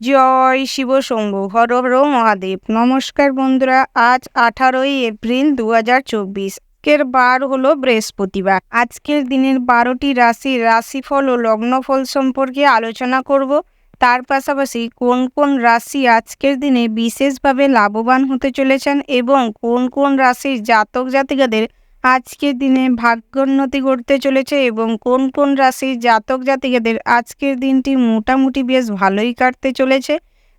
জয় শিব শম্ভু, হর হর মহাদেব। নমস্কার বন্ধুরা, আজ 18ই এপ্রিল 2024। আজকের বার হলো বৃহস্পতিবার। আজকের দিনের 12টি রাশির রাশিফল ও লগ্নফল সম্পর্কে আলোচনা করব। তার পাশাপাশি কোন কোন রাশি আজকের দিনে বিশেষভাবে লাভবান হতে চলেছেন এবং কোন কোন রাশির জাতক জাতিকাদের আজকের দিনে ভাগ্যোন্নতি ঘটতে চলেছে এবং কোন কোন রাশির জাতক জাতিকাদের আজকের দিনটি মোটামুটি বেশ ভালোই কাটতে চলেছে,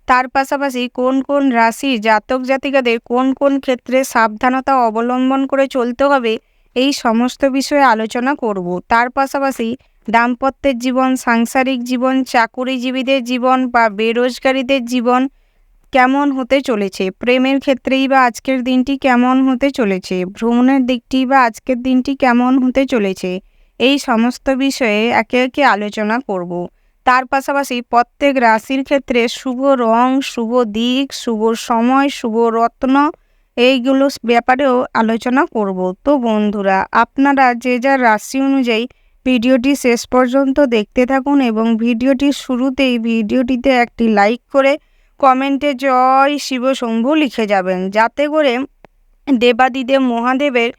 তার পাশাপাশি কোন কোন রাশির জাতক জাতিকাদের কোন কোন ক্ষেত্রে সাবধানতা অবলম্বন করে চলতে হবে, এই সমস্ত বিষয়ে আলোচনা করব। তার পাশাপাশি দাম্পত্যের জীবন, সাংসারিক জীবন, চাকুরিজীবীদের জীবন বা বেরোজগারীদের জীবন কেমন হতে চলেছে, প্রেমের ক্ষেত্রেই বা আজকের দিনটি কেমন হতে চলেছে, ভ্রমণের দিকটি বা আজকের দিনটি কেমন হতে চলেছে, এই সমস্ত বিষয়ে একে একে আলোচনা করব। তার পাশাপাশি প্রত্যেক রাশির ক্ষেত্রে শুভ রং, শুভ দিক, শুভ সময়, শুভ রত্ন, এইগুলো ব্যাপারেও আলোচনা করব। তো বন্ধুরা, আপনারা যে যার রাশি অনুযায়ী ভিডিওটি শেষ পর্যন্ত দেখতে থাকুন এবং ভিডিওটির শুরুতেই ভিডিওটিতে একটি লাইক করে কমেন্টে জয় শিব শম্ভু লিখে যাবেন, যাতে করে দেবাদিদেব মহাদেবের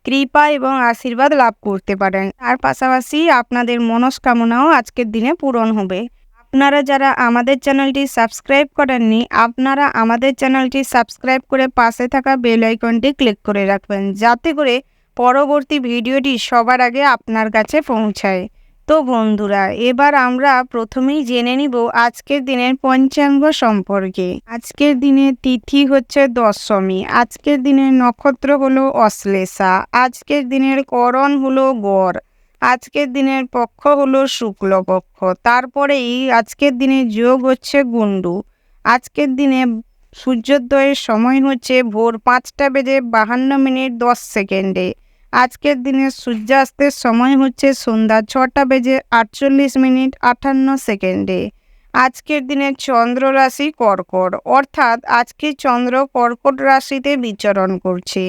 কৃপা এবং আশীর্বাদ লাভ করতে পারেন। তার পাশাপাশি আপনাদের মনস্কামনাও আজকের দিনে পূরণ হবে। আপনারা যারা আমাদের চ্যানেলটি সাবস্ক্রাইব করেননি, আপনারা আমাদের চ্যানেলটি সাবস্ক্রাইব করে পাশে থাকা বেল আইকনটি ক্লিক করে রাখবেন, যাতে করে পরবর্তী ভিডিওটি সবার আগে আপনার কাছে পৌঁছায়। তো বন্ধুরা, এবার আমরা প্রথমেই জেনে নিব আজকের দিনের পঞ্চাঙ্গ সম্পর্কে। আজকের দিনের তিথি হচ্ছে দশমী, আজকের দিনের নক্ষত্র হলো অশ্লেষা, আজকের দিনের করণ হলো গড়, আজকের দিনের পক্ষ হলো শুক্লপক্ষ, তারপরেই আজকের দিনের যোগ হচ্ছে গুন্ডু। আজকের দিনে সূর্যোদয়ের সময় হচ্ছে ভোর 5:52 আজকের দিনের সূর্যাস্তের সময় হচ্ছে সন্ধ্যা 6:48 আজকের দিনের চন্দ্র রাশি কর্কট, অর্থাৎ আজকে চন্দ্র কর্কট রাশিতে বিচরণ করছে।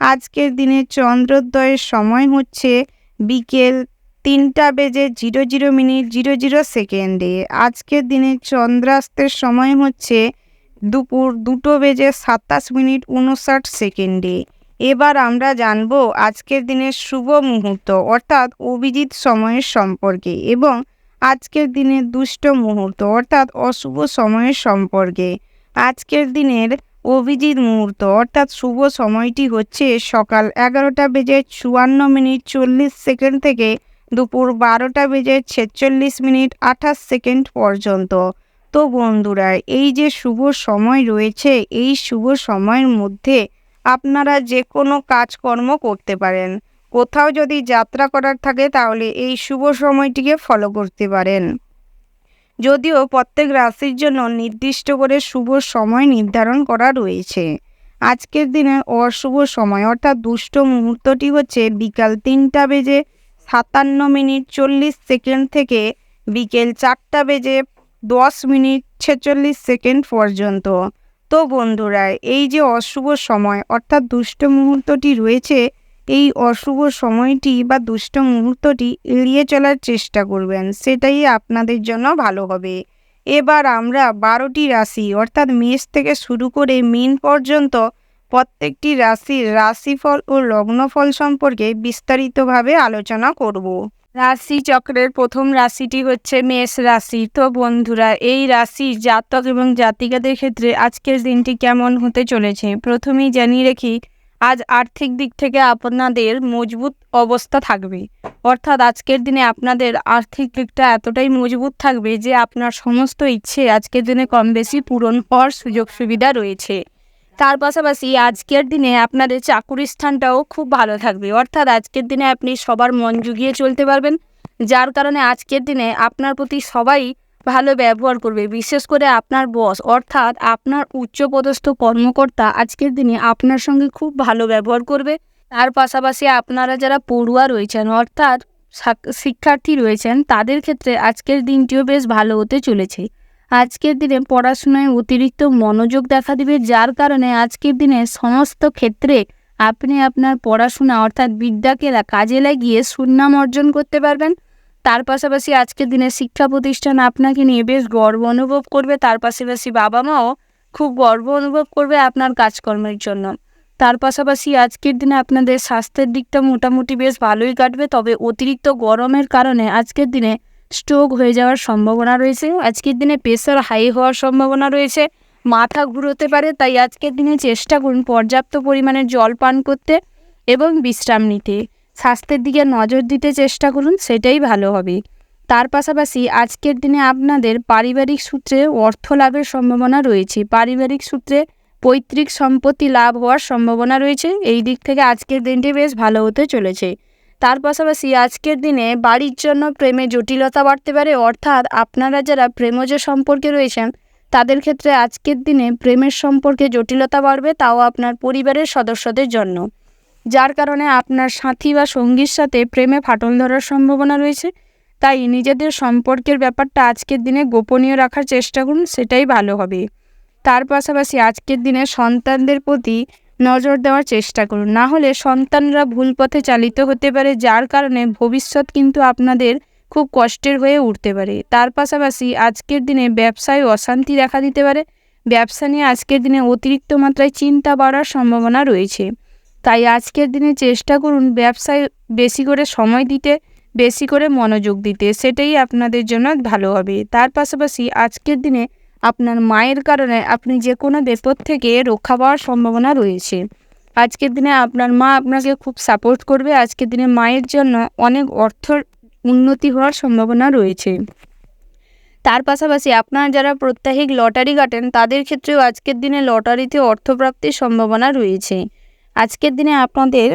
আজকের দিনের চন্দ্রোদয়ের সময় হচ্ছে বিকেল 3:00:00 আজকের দিনের চন্দ্রাস্তের সময় হচ্ছে দুপুর 2:27:59। এবার আমরা জানব আজকের দিনের শুভ মুহূর্ত অর্থাৎ অভিজিৎ সময়ের সম্পর্কে এবং আজকের দিনের দুষ্ট মুহূর্ত অর্থাৎ অশুভ সময়ের সম্পর্কে। আজকের দিনের অভিজিৎ মুহূর্ত অর্থাৎ শুভ সময়টি হচ্ছে সকাল 11:54:40 থেকে দুপুর 12:46:28 পর্যন্ত। তো বন্ধুরা, এই যে শুভ সময় রয়েছে, এই শুভ সময়ের মধ্যে আপনারা যে কোনো কাজকর্ম করতে পারেন। কোথাও যদি যাত্রা করার থাকে তাহলে এই শুভ সময়টিকে ফলো করতে পারেন। যদিও প্রত্যেক রাশির জন্য নির্দিষ্ট করে শুভ সময় নির্ধারণ করা রয়েছে। আজকের দিনের অশুভ সময় অর্থাৎ দুষ্ট মুহূর্তটি হচ্ছে বিকাল 3:57:40 থেকে বিকেল 4:10:46 পর্যন্ত। তো বন্ধুরা, এই যে অশুভ সময় অর্থাৎ দুষ্ট মুহূর্তটি রয়েছে, এই অশুভ সময়টি বা দুষ্ট মুহূর্তটি এড়িয়ে চলার চেষ্টা করবেন, সেটাই আপনাদের জন্য ভালো হবে। এবার আমরা 12টি রাশি অর্থাৎ মেষ থেকে শুরু করে মীন পর্যন্ত প্রত্যেকটি রাশির রাশিফল ও লগ্নফল সম্পর্কে বিস্তারিতভাবে আলোচনা করব। রাশি চক্রের প্রথম রাশিটি হচ্ছে মেষ রাশি। তো বন্ধুরা, এই রাশির জাতক এবং জাতিকাদের ক্ষেত্রে আজকের দিনটি কেমন হতে চলেছে প্রথমেই জানিয়ে রাখি, আজ আর্থিক দিক থেকে আপনাদের মজবুত অবস্থা থাকবে, অর্থাৎ আজকের দিনে আপনাদের আর্থিক দিকটা এতটাই মজবুত থাকবে যে আপনার সমস্ত ইচ্ছে আজকের দিনে কম বেশি পূরণ হওয়ার সুযোগ সুবিধা রয়েছে। তার পাশাপাশি আজকের দিনে আপনাদের চাকুরির স্থানটাও খুব ভালো থাকবে, অর্থাৎ আজকের দিনে আপনি সবার মন জুগিয়ে চলতে পারবেন, যার কারণে আজকের দিনে আপনার প্রতি সবাই ভালো ব্যবহার করবে। বিশেষ করে আপনার বস অর্থাৎ আপনার উচ্চপদস্থ কর্মকর্তা আজকের দিনে আপনার সঙ্গে খুব ভালো ব্যবহার করবে। তার পাশাপাশি আপনারা যারা পড়ুয়া রয়েছেন অর্থাৎ শিক্ষার্থী রয়েছেন, তাদের ক্ষেত্রে আজকের দিনটিও বেশ ভালো হতে চলেছে। আজকের দিনে পড়াশোনায় অতিরিক্ত মনোযোগ দেখা দিবে, যার কারণে আজকের দিনে সমস্ত ক্ষেত্রে আপনি আপনার পড়াশোনা অর্থাৎ বিদ্যাকে কাজে লাগিয়ে সুনাম অর্জন করতে পারবেন। তার পাশাপাশি আজকের দিনে শিক্ষা প্রতিষ্ঠান আপনাকে নিয়ে বেশ গর্ব অনুভব করবে। তার পাশাপাশি বাবা মাও খুব গর্ব অনুভব করবে আপনার কাজকর্মের জন্য। তার পাশাপাশি আজকের দিনে আপনাদের স্বাস্থ্যের দিকটা মোটামুটি বেশ ভালোই কাটবে, তবে অতিরিক্ত গরমের কারণে আজকের দিনে স্ট্রোক হয়ে যাওয়ার সম্ভাবনা রয়েছে। আজকের দিনে প্রেশার হাই হওয়ার সম্ভাবনা রয়েছে, মাথা ঘুরোতে পারে। তাই আজকের দিনে চেষ্টা করুন পর্যাপ্ত পরিমাণে জল পান করতে এবং বিশ্রাম নিতে। স্বাস্থ্যের দিকে নজর দিতে চেষ্টা করুন, সেটাই ভালো হবে। তার পাশাপাশি আজকের দিনে আপনাদের পারিবারিক সূত্রে অর্থ লাভের সম্ভাবনা রয়েছে। পারিবারিক সূত্রে পৈতৃক সম্পত্তি লাভ হওয়ার সম্ভাবনা রয়েছে। এই দিক থেকে আজকের দিনটি বেশ ভালো হতে চলেছে। তার পাশাপাশি আজকের দিনে বাড়ির জন্য প্রেমে জটিলতা বাড়তে পারে, অর্থাৎ আপনারা যারা প্রেমজ সম্পর্কে রয়েছেন তাদের ক্ষেত্রে আজকের দিনে প্রেমের সম্পর্কে জটিলতা বাড়বে, তাও আপনার পরিবারের সদস্যদের জন্য, যার কারণে আপনার সাথী বা সঙ্গীর সাথে প্রেমে ফাটল ধরার সম্ভাবনা রয়েছে। তাই নিজেদের সম্পর্কের ব্যাপারটা আজকের দিনে গোপনীয় রাখার চেষ্টা করুন, সেটাই ভালো হবে। তার পাশাপাশি আজকের দিনে সন্তানদের প্রতি নজর দেওয়ার চেষ্টা করুন, না হলে সন্তানরা ভুল পথে চালিত হতে পারে, যার কারণে ভবিষ্যৎ কিন্তু আপনাদের খুব কষ্টের হয়ে উঠতে পারে। তার পাশাপাশি আজকের দিনে ব্যবসায় অশান্তি দেখা দিতে পারে। ব্যবসা নিয়ে আজকের দিনে অতিরিক্ত মাত্রায় চিন্তা বাড়ার সম্ভাবনা রয়েছে। তাই আজকের দিনে চেষ্টা করুন ব্যবসায় বেশি করে সময় দিতে, বেশি করে মনোযোগ দিতে, সেটাই আপনাদের জন্য ভালো হবে। তার পাশাপাশি আজকের দিনে আপনার মায়ের কারণে আপনি যে কোনো বিপদ থেকে রক্ষা পাওয়ার সম্ভাবনা রয়েছে। আজকের দিনে আপনার মা আপনাকে খুব সাপোর্ট করবে। আজকের দিনে মায়ের জন্য অনেক অর্থর উন্নতি হওয়ার সম্ভাবনা রয়েছে। তার পাশাপাশি আপনারা যারা প্রত্যাহিক লটারি কাটেন তাদের ক্ষেত্রেও আজকের দিনে লটারিতে অর্থপ্রাপ্তির সম্ভাবনা রয়েছে। আজকের দিনে আপনাদের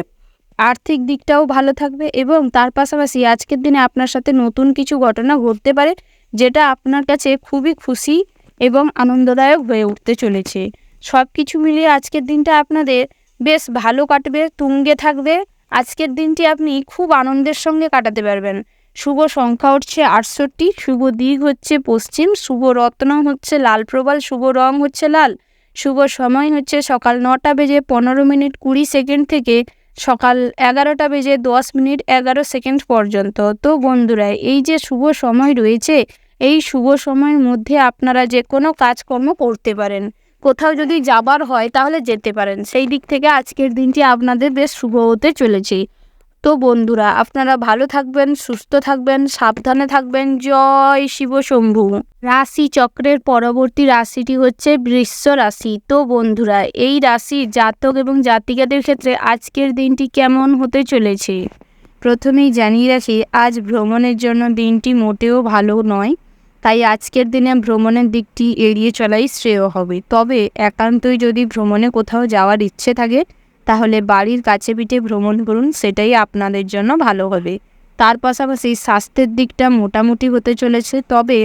আর্থিক দিকটাও ভালো থাকবে এবং তার পাশাপাশি আজকের দিনে আপনার সাথে নতুন কিছু ঘটনা ঘটতে পারে, যেটা আপনার কাছে খুবই খুশি এবং আনন্দদায়ক হয়ে উঠতে চলেছে। সব কিছু মিলিয়ে আজকের দিনটা আপনাদের বেশ ভালো কাটবে, তুঙ্গে থাকবে। আজকের দিনটি আপনি খুব আনন্দের সঙ্গে কাটাতে পারবেন। শুভ সংখ্যা হচ্ছে 68, শুভ দিক হচ্ছে পশ্চিম, শুভ রত্ন হচ্ছে লাল প্রবাল, শুভ রং হচ্ছে লাল, শুভ সময় হচ্ছে সকাল 9টা বেজে 15 মিনিট 20 সেকেন্ড থেকে সকাল 11টা বেজে 10 মিনিট 11 সেকেন্ড পর্যন্ত। তো বন্ধুরা, এই যে শুভ সময় রয়েছে, এই শুভ সময়ের মধ্যে আপনারা যে কোনো কাজকর্ম করতে পারেন। কোথাও যদি যাবার হয় তাহলে যেতে পারেন। সেই দিক থেকে আজকের দিনটি আপনাদের বেশ শুভ হতে চলেছে। তো বন্ধুরা, আপনারা ভালো থাকবেন, সুস্থ থাকবেন, সাবধানে থাকবেন। জয় শিব শম্ভু। রাশি চক্রের পরবর্তী রাশিটি হচ্ছে বৃশ্চ রাশি। তো বন্ধুরা, এই রাশির জাতক এবং জাতিকাদের ক্ষেত্রে আজকের দিনটি কেমন হতে চলেছে প্রথমেই জানিয়ে রাখি, আজ ভ্রমণের জন্য দিনটি মোটেও ভালো নয়। তাই আজকের দিনে ভ্রমণের দিকটি এড়িয়ে চলাই শ্রেয় হবে। তবে একান্তই যদি ভ্রমণে কোথাও যাওয়ার ইচ্ছে থাকে তাহলে বাড়ির কাছে পিঠে ভ্রমণ করুন, সেটাই আপনাদের জন্য ভালো হবে। তার পাশাপাশি স্বাস্থ্যের দিকটা মোটামুটি হতে চলেছে, তবে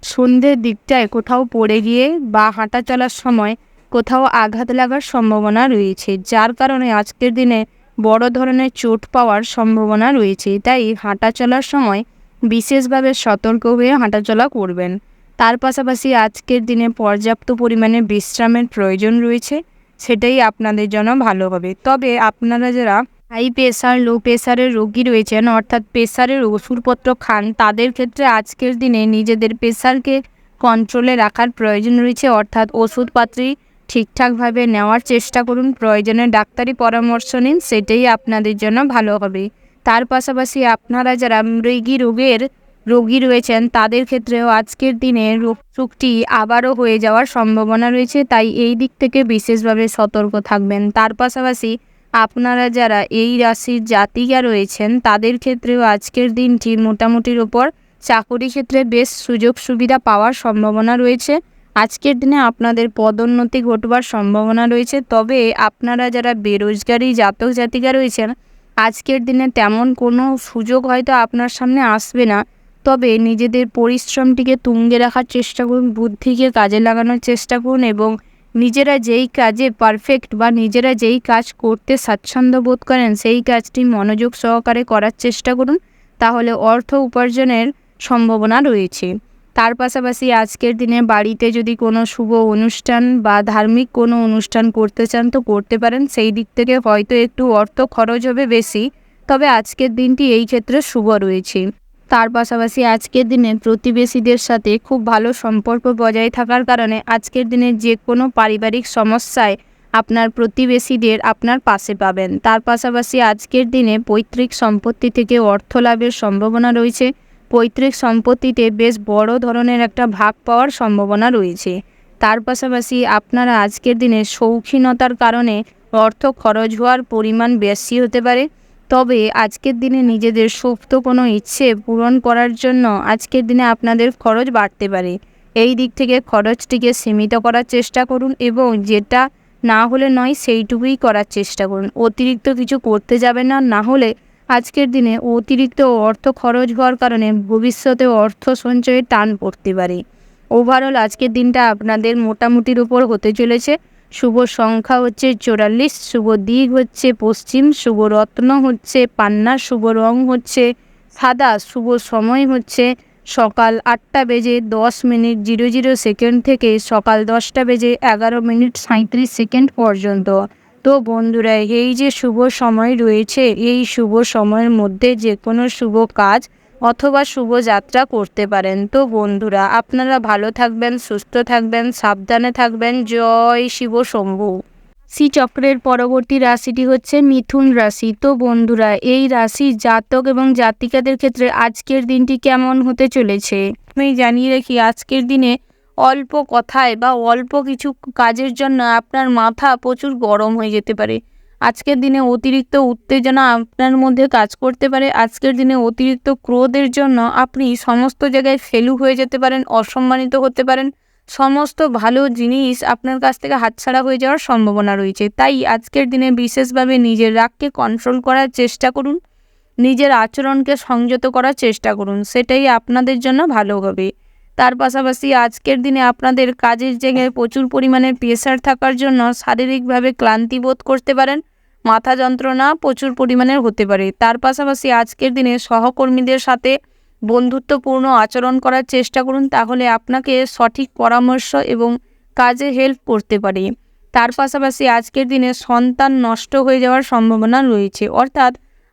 সন্ধ্যের দিকটায় কোথাও পড়ে গিয়ে বা হাঁটা চলার সময় কোথাও আঘাত লাগার সম্ভাবনা রয়েছে, যার কারণে আজকের দিনে বড় ধরনের চোট পাওয়ার সম্ভাবনা রয়েছে। তাই হাঁটা চলার সময় বিশেষভাবে সতর্ক হয়ে হাঁটাচলা করবেন। তার পাশাপাশি আজকের দিনে পর্যাপ্ত পরিমাণে বিশ্রামের প্রয়োজন রয়েছে, সেটাই আপনাদের জন্য ভালো হবে। তবে আপনারা যারা হাই প্রেশার, লো প্রেশারের রোগী রয়েছেন, অর্থাৎ প্রেশারের ওষুধপত্র খান, তাদের ক্ষেত্রে আজকের দিনে নিজেদের প্রেশারকে কন্ট্রোলে রাখার প্রয়োজন রয়েছে। অর্থাৎ ওষুধপাতি ঠিকঠাকভাবে নেওয়ার চেষ্টা করুন, প্রয়োজনে ডাক্তারি পরামর্শ নিন, সেটাই আপনাদের জন্য ভালো হবে। তার পাশাপাশি আপনারা যারা মৃগী রোগের রোগী রয়েছেন তাদের ক্ষেত্রেও আজকের দিনে রোগটি আবারও হয়ে যাওয়ার সম্ভাবনা রয়েছে, তাই এই দিক থেকে বিশেষভাবে সতর্ক থাকবেন। তার পাশাপাশি আপনারা যারা এই রাশির জাতিকা রয়েছেন তাদের ক্ষেত্রেও আজকের দিনটি মোটামুটির ওপর চাকরি ক্ষেত্রে বেশ সুযোগ সুবিধা পাওয়ার সম্ভাবনা রয়েছে। আজকের দিনে আপনাদের পদোন্নতি ঘটবার সম্ভাবনা রয়েছে। তবে আপনারা যারা বেরোজগারি জাতক জাতিকা রয়েছেন, আজকের দিনে তেমন কোনো সুযোগ হয়তো আপনার সামনে আসবে না। তবে নিজেদের পরিশ্রমটিকে তুঙ্গে রাখার চেষ্টা করুন, বুদ্ধিকে কাজে লাগানোর চেষ্টা করুন এবং নিজেরা যেই কাজে পারফেক্ট বা নিজেরা যেই কাজ করতে স্বাচ্ছন্দ্য বোধ করেন সেই কাজটি মনোযোগ সহকারে করার চেষ্টা করুন, তাহলে অর্থ উপার্জনের সম্ভাবনা রয়েছে। তার পাশাপাশি আজকের দিনে বাড়িতে যদি কোনো শুভ অনুষ্ঠান বা ধার্মিক কোনো অনুষ্ঠান করতে চান তো করতে পারেন। সেই দিক থেকে হয়তো একটু অর্থ খরচ হবে বেশি, তবে আজকের দিনটি এই ক্ষেত্রে শুভ রয়েছে। তার পাশাপাশি আজকের দিনে প্রতিবেশীদের সাথে খুব ভালো সম্পর্ক বজায় থাকার কারণে আজকের দিনে যে কোনো পারিবারিক সমস্যায় আপনার প্রতিবেশীদের আপনার পাশে পাবেন। তার পাশাপাশি আজকের দিনে পৈতৃক সম্পত্তি থেকে অর্থ লাভের সম্ভাবনা রয়েছে। পৈতৃক সম্পত্তিতে বেশ বড় ধরনের একটা ভাগ পাওয়ার সম্ভাবনা রয়েছে। তার পাশাপাশি আপনারা আজকের দিনে শৌখিনতার কারণে অর্থ খরচ হওয়ার পরিমাণ বেশি হতে পারে। তবে আজকের দিনে নিজেদের সুপ্ত কোনো ইচ্ছে পূরণ করার জন্য আজকের দিনে আপনাদের খরচ বাড়তে পারে। এই দিক থেকে খরচটিকে সীমিত করার চেষ্টা করুন এবং যেটা না হলে নয় সেইটুকুই করার চেষ্টা করুন। অতিরিক্ত কিছু করতে যাবেন না, না হলে আজকের দিনে অতিরিক্ত অর্থ খরচ হওয়ার কারণে ভবিষ্যতে অর্থ সঞ্চয়ে টান পড়তে পারে। ওভারঅল আজকের দিনটা আপনাদের মোটামুটির উপর হতে চলেছে। শুভ সংখ্যা হচ্ছে 44, শুভ দিক হচ্ছে পশ্চিম, শুভ রত্ন হচ্ছে পান্না, শুভ রং হচ্ছে সাদা, শুভ সময় হচ্ছে সকাল 8:10:00 থেকে সকাল 10:11:37 পর্যন্ত। তো বন্ধুরা, এই যে শুভ সময় রয়েছে, এই শুভ সময়ের মধ্যে যে কোনো শুভ কাজ অথবা শুভযাত্রা করতে পারেন। তো বন্ধুরা, আপনারা ভালো থাকবেন, সুস্থ থাকবেন, সাবধানে থাকবেন। জয় শিব শম্ভু। রাশিচক্রের পরবর্তী রাশিটি হচ্ছে মিথুন রাশি। তো বন্ধুরা, এই রাশির জাতক এবং জাতিকাদের ক্ষেত্রে আজকের দিনটি কেমন হতে চলেছে আমি জানিয়ে রাখি। আজকের দিনে অল্প কথায় বা অল্প কিছু কাজের জন্য আপনার মাথা প্রচুর গরম হয়ে যেতে পারে। আজকের দিনে অতিরিক্ত উত্তেজনা আপনার মধ্যে কাজ করতে পারে। আজকের দিনে অতিরিক্ত ক্রোধের জন্য আপনি সমস্ত জায়গায় ফেলু হয়ে যেতে পারেন, অসম্মানিত হতে পারেন। সমস্ত ভালো জিনিস আপনার কাছ থেকে হাতছাড়া হয়ে যাওয়ার সম্ভাবনা রয়েছে। তাই আজকের দিনে বিশেষভাবে নিজের রাগকে কন্ট্রোল করার চেষ্টা করুন, নিজের আচরণকে সংযত করার চেষ্টা করুন, সেটাই আপনাদের জন্য ভালো হবে। তার পাশাপাশি আজকের দিনে আপনাদের কাজের জায়গায় প্রচুর পরিমাণে প্রেশার থাকার জন্য শারীরিকভাবে ক্লান্তি বোধ করতে পারেন, মাথা যন্ত্রণা প্রচুর পরিমাণের হতে পারে। তার পাশাপাশি আজকের দিনে সহকর্মীদের সাথে বন্ধুত্বপূর্ণ আচরণ করার চেষ্টা করুন, তাহলে আপনাকে সঠিক পরামর্শ এবং কাজে হেল্প করতে পারে। তার পাশাপাশি আজকের দিনে সন্তান নষ্ট হয়ে যাওয়ার সম্ভাবনা রয়েছে, অর্থাৎ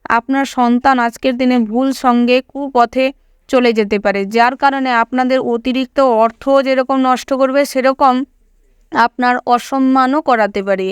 আপনার সন্তান আজকের দিনে ভুল সঙ্গে কুপথে চলে যেতে পারে, যার কারণে আপনাদের অতিরিক্ত অর্থ যেরকম নষ্ট করবে সেরকম আপনার অসম্মানও করাতে পারে।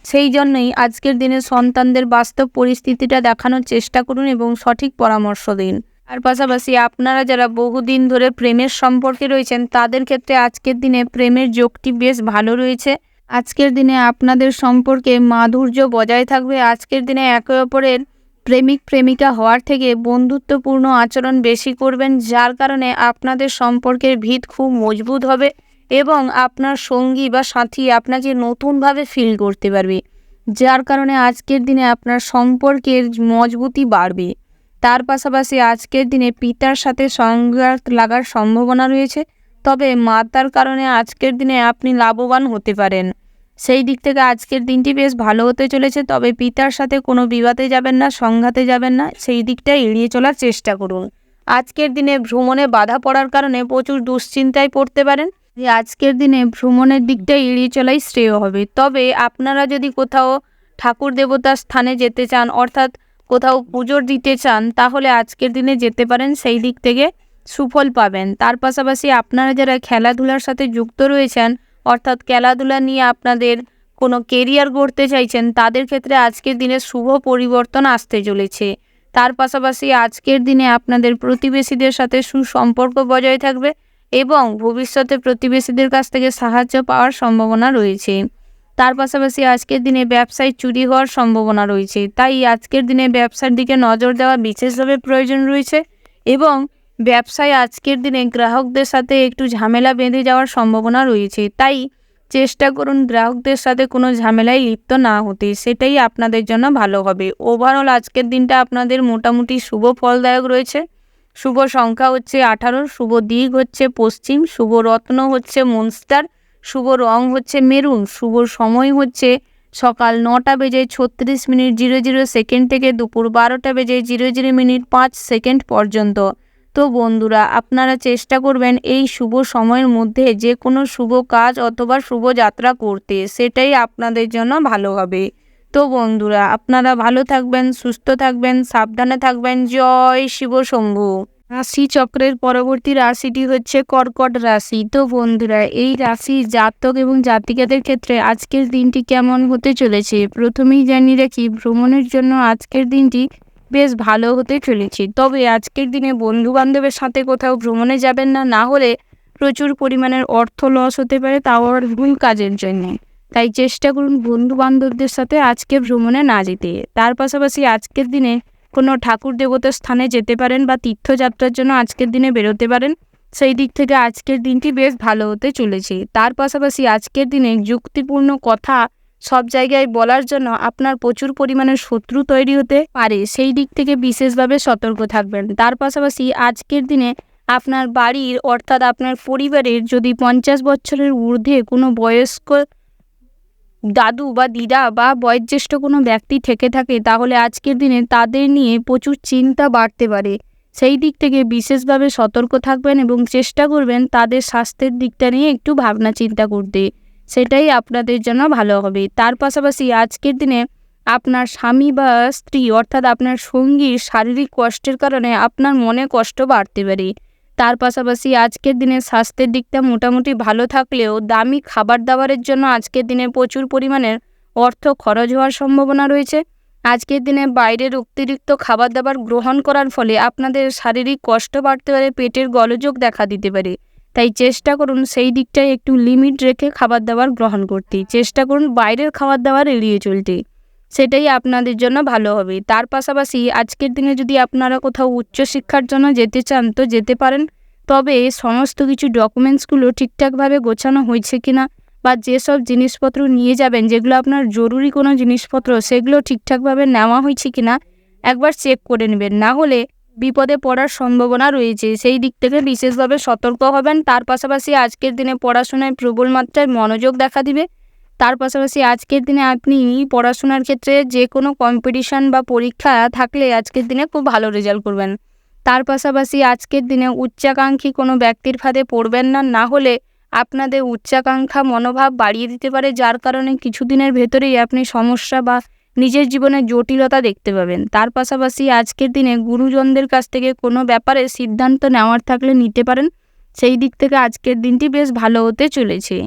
সেই জন্যই আজকের দিনে সন্তানদের বাস্তব পরিস্থিতিটা দেখানোর চেষ্টা করুন এবং সঠিক পরামর্শ দিন। আর পাশাপাশি আপনারা যারা বহুদিন ধরে প্রেমের সম্পর্কে রয়েছেন তাদের ক্ষেত্রে আজকের দিনে প্রেমের যোগটি বেশ ভালো রয়েছে। আজকের দিনে আপনাদের সম্পর্কে মাধুর্য বজায় থাকবে। আজকের দিনে একে অপরের প্রেমিক প্রেমিকা হওয়ার থেকে বন্ধুত্বপূর্ণ আচরণ বেশি করবেন, যার কারণে আপনাদের সম্পর্কের ভিত খুব মজবুত হবে এবং আপনার সঙ্গী বা সাথী আপনাকে নতুনভাবে ফিল করতে পারবে, যার কারণে আজকের দিনে আপনার সম্পর্কের মজবুতি বাড়বে। তার পাশাপাশি আজকের দিনে পিতার সাথে সংঘাত লাগার সম্ভাবনা রয়েছে, তবে মাতার কারণে আজকের দিনে আপনি লাভবান হতে পারেন। সেই দিক থেকে আজকের দিনটি বেশ ভালো হতে চলেছে। তবে পিতার সাথে কোনো বিবাদে যাবেন না, সংঘাতে যাবেন না, সেই দিকটা এড়িয়ে চলার চেষ্টা করুন। আজকের দিনে ভ্রমণে বাধা পড়ার কারণে প্রচুর দুশ্চিন্তায় পড়তে পারেন। আজকের দিনে ভ্রমণের দিকটা এড়িয়ে চলাই শ্রেয় হবে। তবে আপনারা যদি কোথাও ঠাকুর দেবতার স্থানে যেতে চান, অর্থাৎ কোথাও পুজোর দিতে চান, তাহলে আজকের দিনে যেতে পারেন, সেই দিক থেকে সুফল পাবেন। তার পাশাপাশি আপনারা যারা খেলাধুলার সাথে যুক্ত রয়েছেন, অর্থাৎ খেলাধুলা নিয়ে আপনাদের কোনো কেরিয়ার গড়তে চাইছেন, তাদের ক্ষেত্রে আজকের দিনে শুভ পরিবর্তন আসতে চলেছে। তার পাশাপাশি আজকের দিনে আপনাদের প্রতিবেশীদের সাথে সুসম্পর্ক বজায় থাকবে এবং ভবিষ্যতে প্রতিবেশীদের কাছ থেকে সাহায্য পাওয়ার সম্ভাবনা রয়েছে। তার পাশাপাশি আজকের দিনে ব্যবসায় চুরি হওয়ার সম্ভাবনা রয়েছে, তাই আজকের দিনে ব্যবসার দিকে নজর দেওয়া বিশেষভাবে প্রয়োজন রয়েছে এবং ব্যবসায় আজকের দিনে গ্রাহকদের সাথে একটু ঝামেলা বেঁধে যাওয়ার সম্ভাবনা রয়েছে। তাই চেষ্টা করুন গ্রাহকদের সাথে কোনো ঝামেলায় লিপ্ত না হতে, সেটাই আপনাদের জন্য ভালো হবে। ওভারঅল আজকের দিনটা আপনাদের মোটামুটি শুভ ফলদায়ক রয়েছে। শুভ সংখ্যা হচ্ছে 18, শুভ দিক হচ্ছে পশ্চিম, শুভ রত্ন হচ্ছে মনস্টার, শুভ রং হচ্ছে মেরুন, শুভ সময় হচ্ছে সকাল 9:36:00 থেকে দুপুর 12:00:05 পর্যন্ত। তো বন্ধুরা, আপনারা চেষ্টা করবেন এই শুভ সময়ের মধ্যে যে কোনো শুভ কাজ অথবা শুভযাত্রা করতে, সেটাই আপনাদের জন্য ভালো হবে। তো বন্ধুরা, আপনারা ভালো থাকবেন, সুস্থ থাকবেন, সাবধানে থাকবেন। জয় শিব শম্ভু। রাশি চক্রের পরবর্তী রাশিটি হচ্ছে কর্কট রাশি। তো বন্ধুরা, এই রাশির জাতক এবং জাতিকাদের ক্ষেত্রে আজকের দিনটি কেমন হতে চলেছে? প্রথমেই জানিয়ে রাখি, ভ্রমণের জন্য আজকের দিনটি বেশ ভালো হতে চলেছে। তবে আজকের দিনে বন্ধু বান্ধবের সাথে কোথাও ভ্রমণে যাবেন না, না হলে প্রচুর পরিমাণের অর্থ লস হতে পারে, তাও আবার ভুল কাজের জন্য। তাই চেষ্টা করুন বন্ধু বান্ধবদের সাথে আজকে ভ্রমণে না যেতে। তার পাশাপাশি আজকের দিনে কোনো ঠাকুর দেবতার স্থানে যেতে পারেন বা তীর্থযাত্রার জন্য আজকের দিনে বেরোতে পারেন। সেই দিক থেকে আজকের দিনটি বেশ ভালো হতে চলেছে। তার পাশাপাশি আজকের দিনে যুক্তিপূর্ণ কথা সব জায়গায় বলার জন্য আপনার প্রচুর পরিমাণে শত্রু তৈরি হতে পারে, সেই দিক থেকে বিশেষভাবে সতর্ক থাকবেন। তার পাশাপাশি আজকের দিনে আপনার বাড়ির অর্থাৎ আপনার পরিবারের যদি 50 বছরের ঊর্ধ্বে কোনো বয়স্ক দাদু বা দিদা বা বয়োজ্যেষ্ঠ কোনো ব্যক্তি থেকে থাকে, তাহলে আজকের দিনে তাদের নিয়ে প্রচুর চিন্তা বাড়তে পারে। সেই দিক থেকে বিশেষভাবে সতর্ক থাকবেন এবং চেষ্টা করবেন তাদের স্বাস্থ্যের দিকটা নিয়ে একটু ভাবনা চিন্তা করতে, সেটাই আপনাদের জন্য ভালো হবে। তার পাশাপাশি আজকের দিনে আপনার স্বামী বা স্ত্রী অর্থাৎ আপনার সঙ্গীর শারীরিক কষ্টের কারণে আপনার মনে কষ্ট বাড়তে পারে। তার পাশাপাশি আজকের দিনে স্বাস্থ্যের দিকটা মোটামুটি ভালো থাকলেও দামি খাবার দাবারের জন্য আজকের দিনে প্রচুর পরিমাণের অর্থ খরচ হওয়ার সম্ভাবনা রয়েছে। আজকের দিনে বাইরের অতিরিক্ত খাবার দাবার গ্রহণ করার ফলে আপনাদের শারীরিক কষ্ট বাড়তে পারে, পেটের গোলযোগ দেখা দিতে পারে। তাই চেষ্টা করুন সেই দিকটায় একটু লিমিট রেখে খাবার দাবার গ্রহণ করতে। চেষ্টা করুন বাইরের খাবার দাবার এড়িয়ে চলতে, সেটাই আপনাদের জন্য ভালো হবে। তার পাশাপাশি আজকের দিনে যদি আপনারা কোথাও উচ্চশিক্ষার জন্য যেতে চান তো যেতে পারেন, তবে সমস্ত কিছু ডকুমেন্টসগুলো ঠিকঠাকভাবে গোছানো হয়েছে কিনা বা যেসব জিনিসপত্র নিয়ে যাবেন যেগুলো আপনার জরুরি কোনো জিনিসপত্র, সেগুলো ঠিকঠাকভাবে নেওয়া হয়েছে কিনা একবার চেক করে নেবেন, না হলে বিপদে পড়ার সম্ভাবনা রয়েছে। সেই দিক থেকে বিশেষভাবে সতর্ক হবেন। তার পাশাপাশি আজকের দিনে পড়াশোনায় প্রবল মাত্রায় মনোযোগ দেখা দিবে। তার পাশাপাশি আজকের দিনে আপনি পড়াশোনার ক্ষেত্রে যে কোনো কম্পিটিশান বা পরীক্ষা থাকলে আজকের দিনে খুব ভালো রেজাল্ট করবেন। তার পাশাপাশি আজকের দিনে উচ্চাকাঙ্ক্ষী কোনো ব্যক্তির ফাঁদে পড়বেন না, না হলে আপনাদের উচ্চাকাঙ্ক্ষা মনোভাব বাড়িয়ে দিতে পারে, যার কারণে কিছুদিনের ভেতরেই আপনি সমস্যা বা নিজের জীবনে জটিলতা দেখতে পাবেন। তার পাশাপাশি আজকের দিনে গুরুজনদের কাছ থেকে কোনো ব্যাপারে সিদ্ধান্ত নেওয়ার থাকলে নিতে পারেন। সেই দিক থেকে আজকের দিনটি বেশ ভালো হতে চলেছে।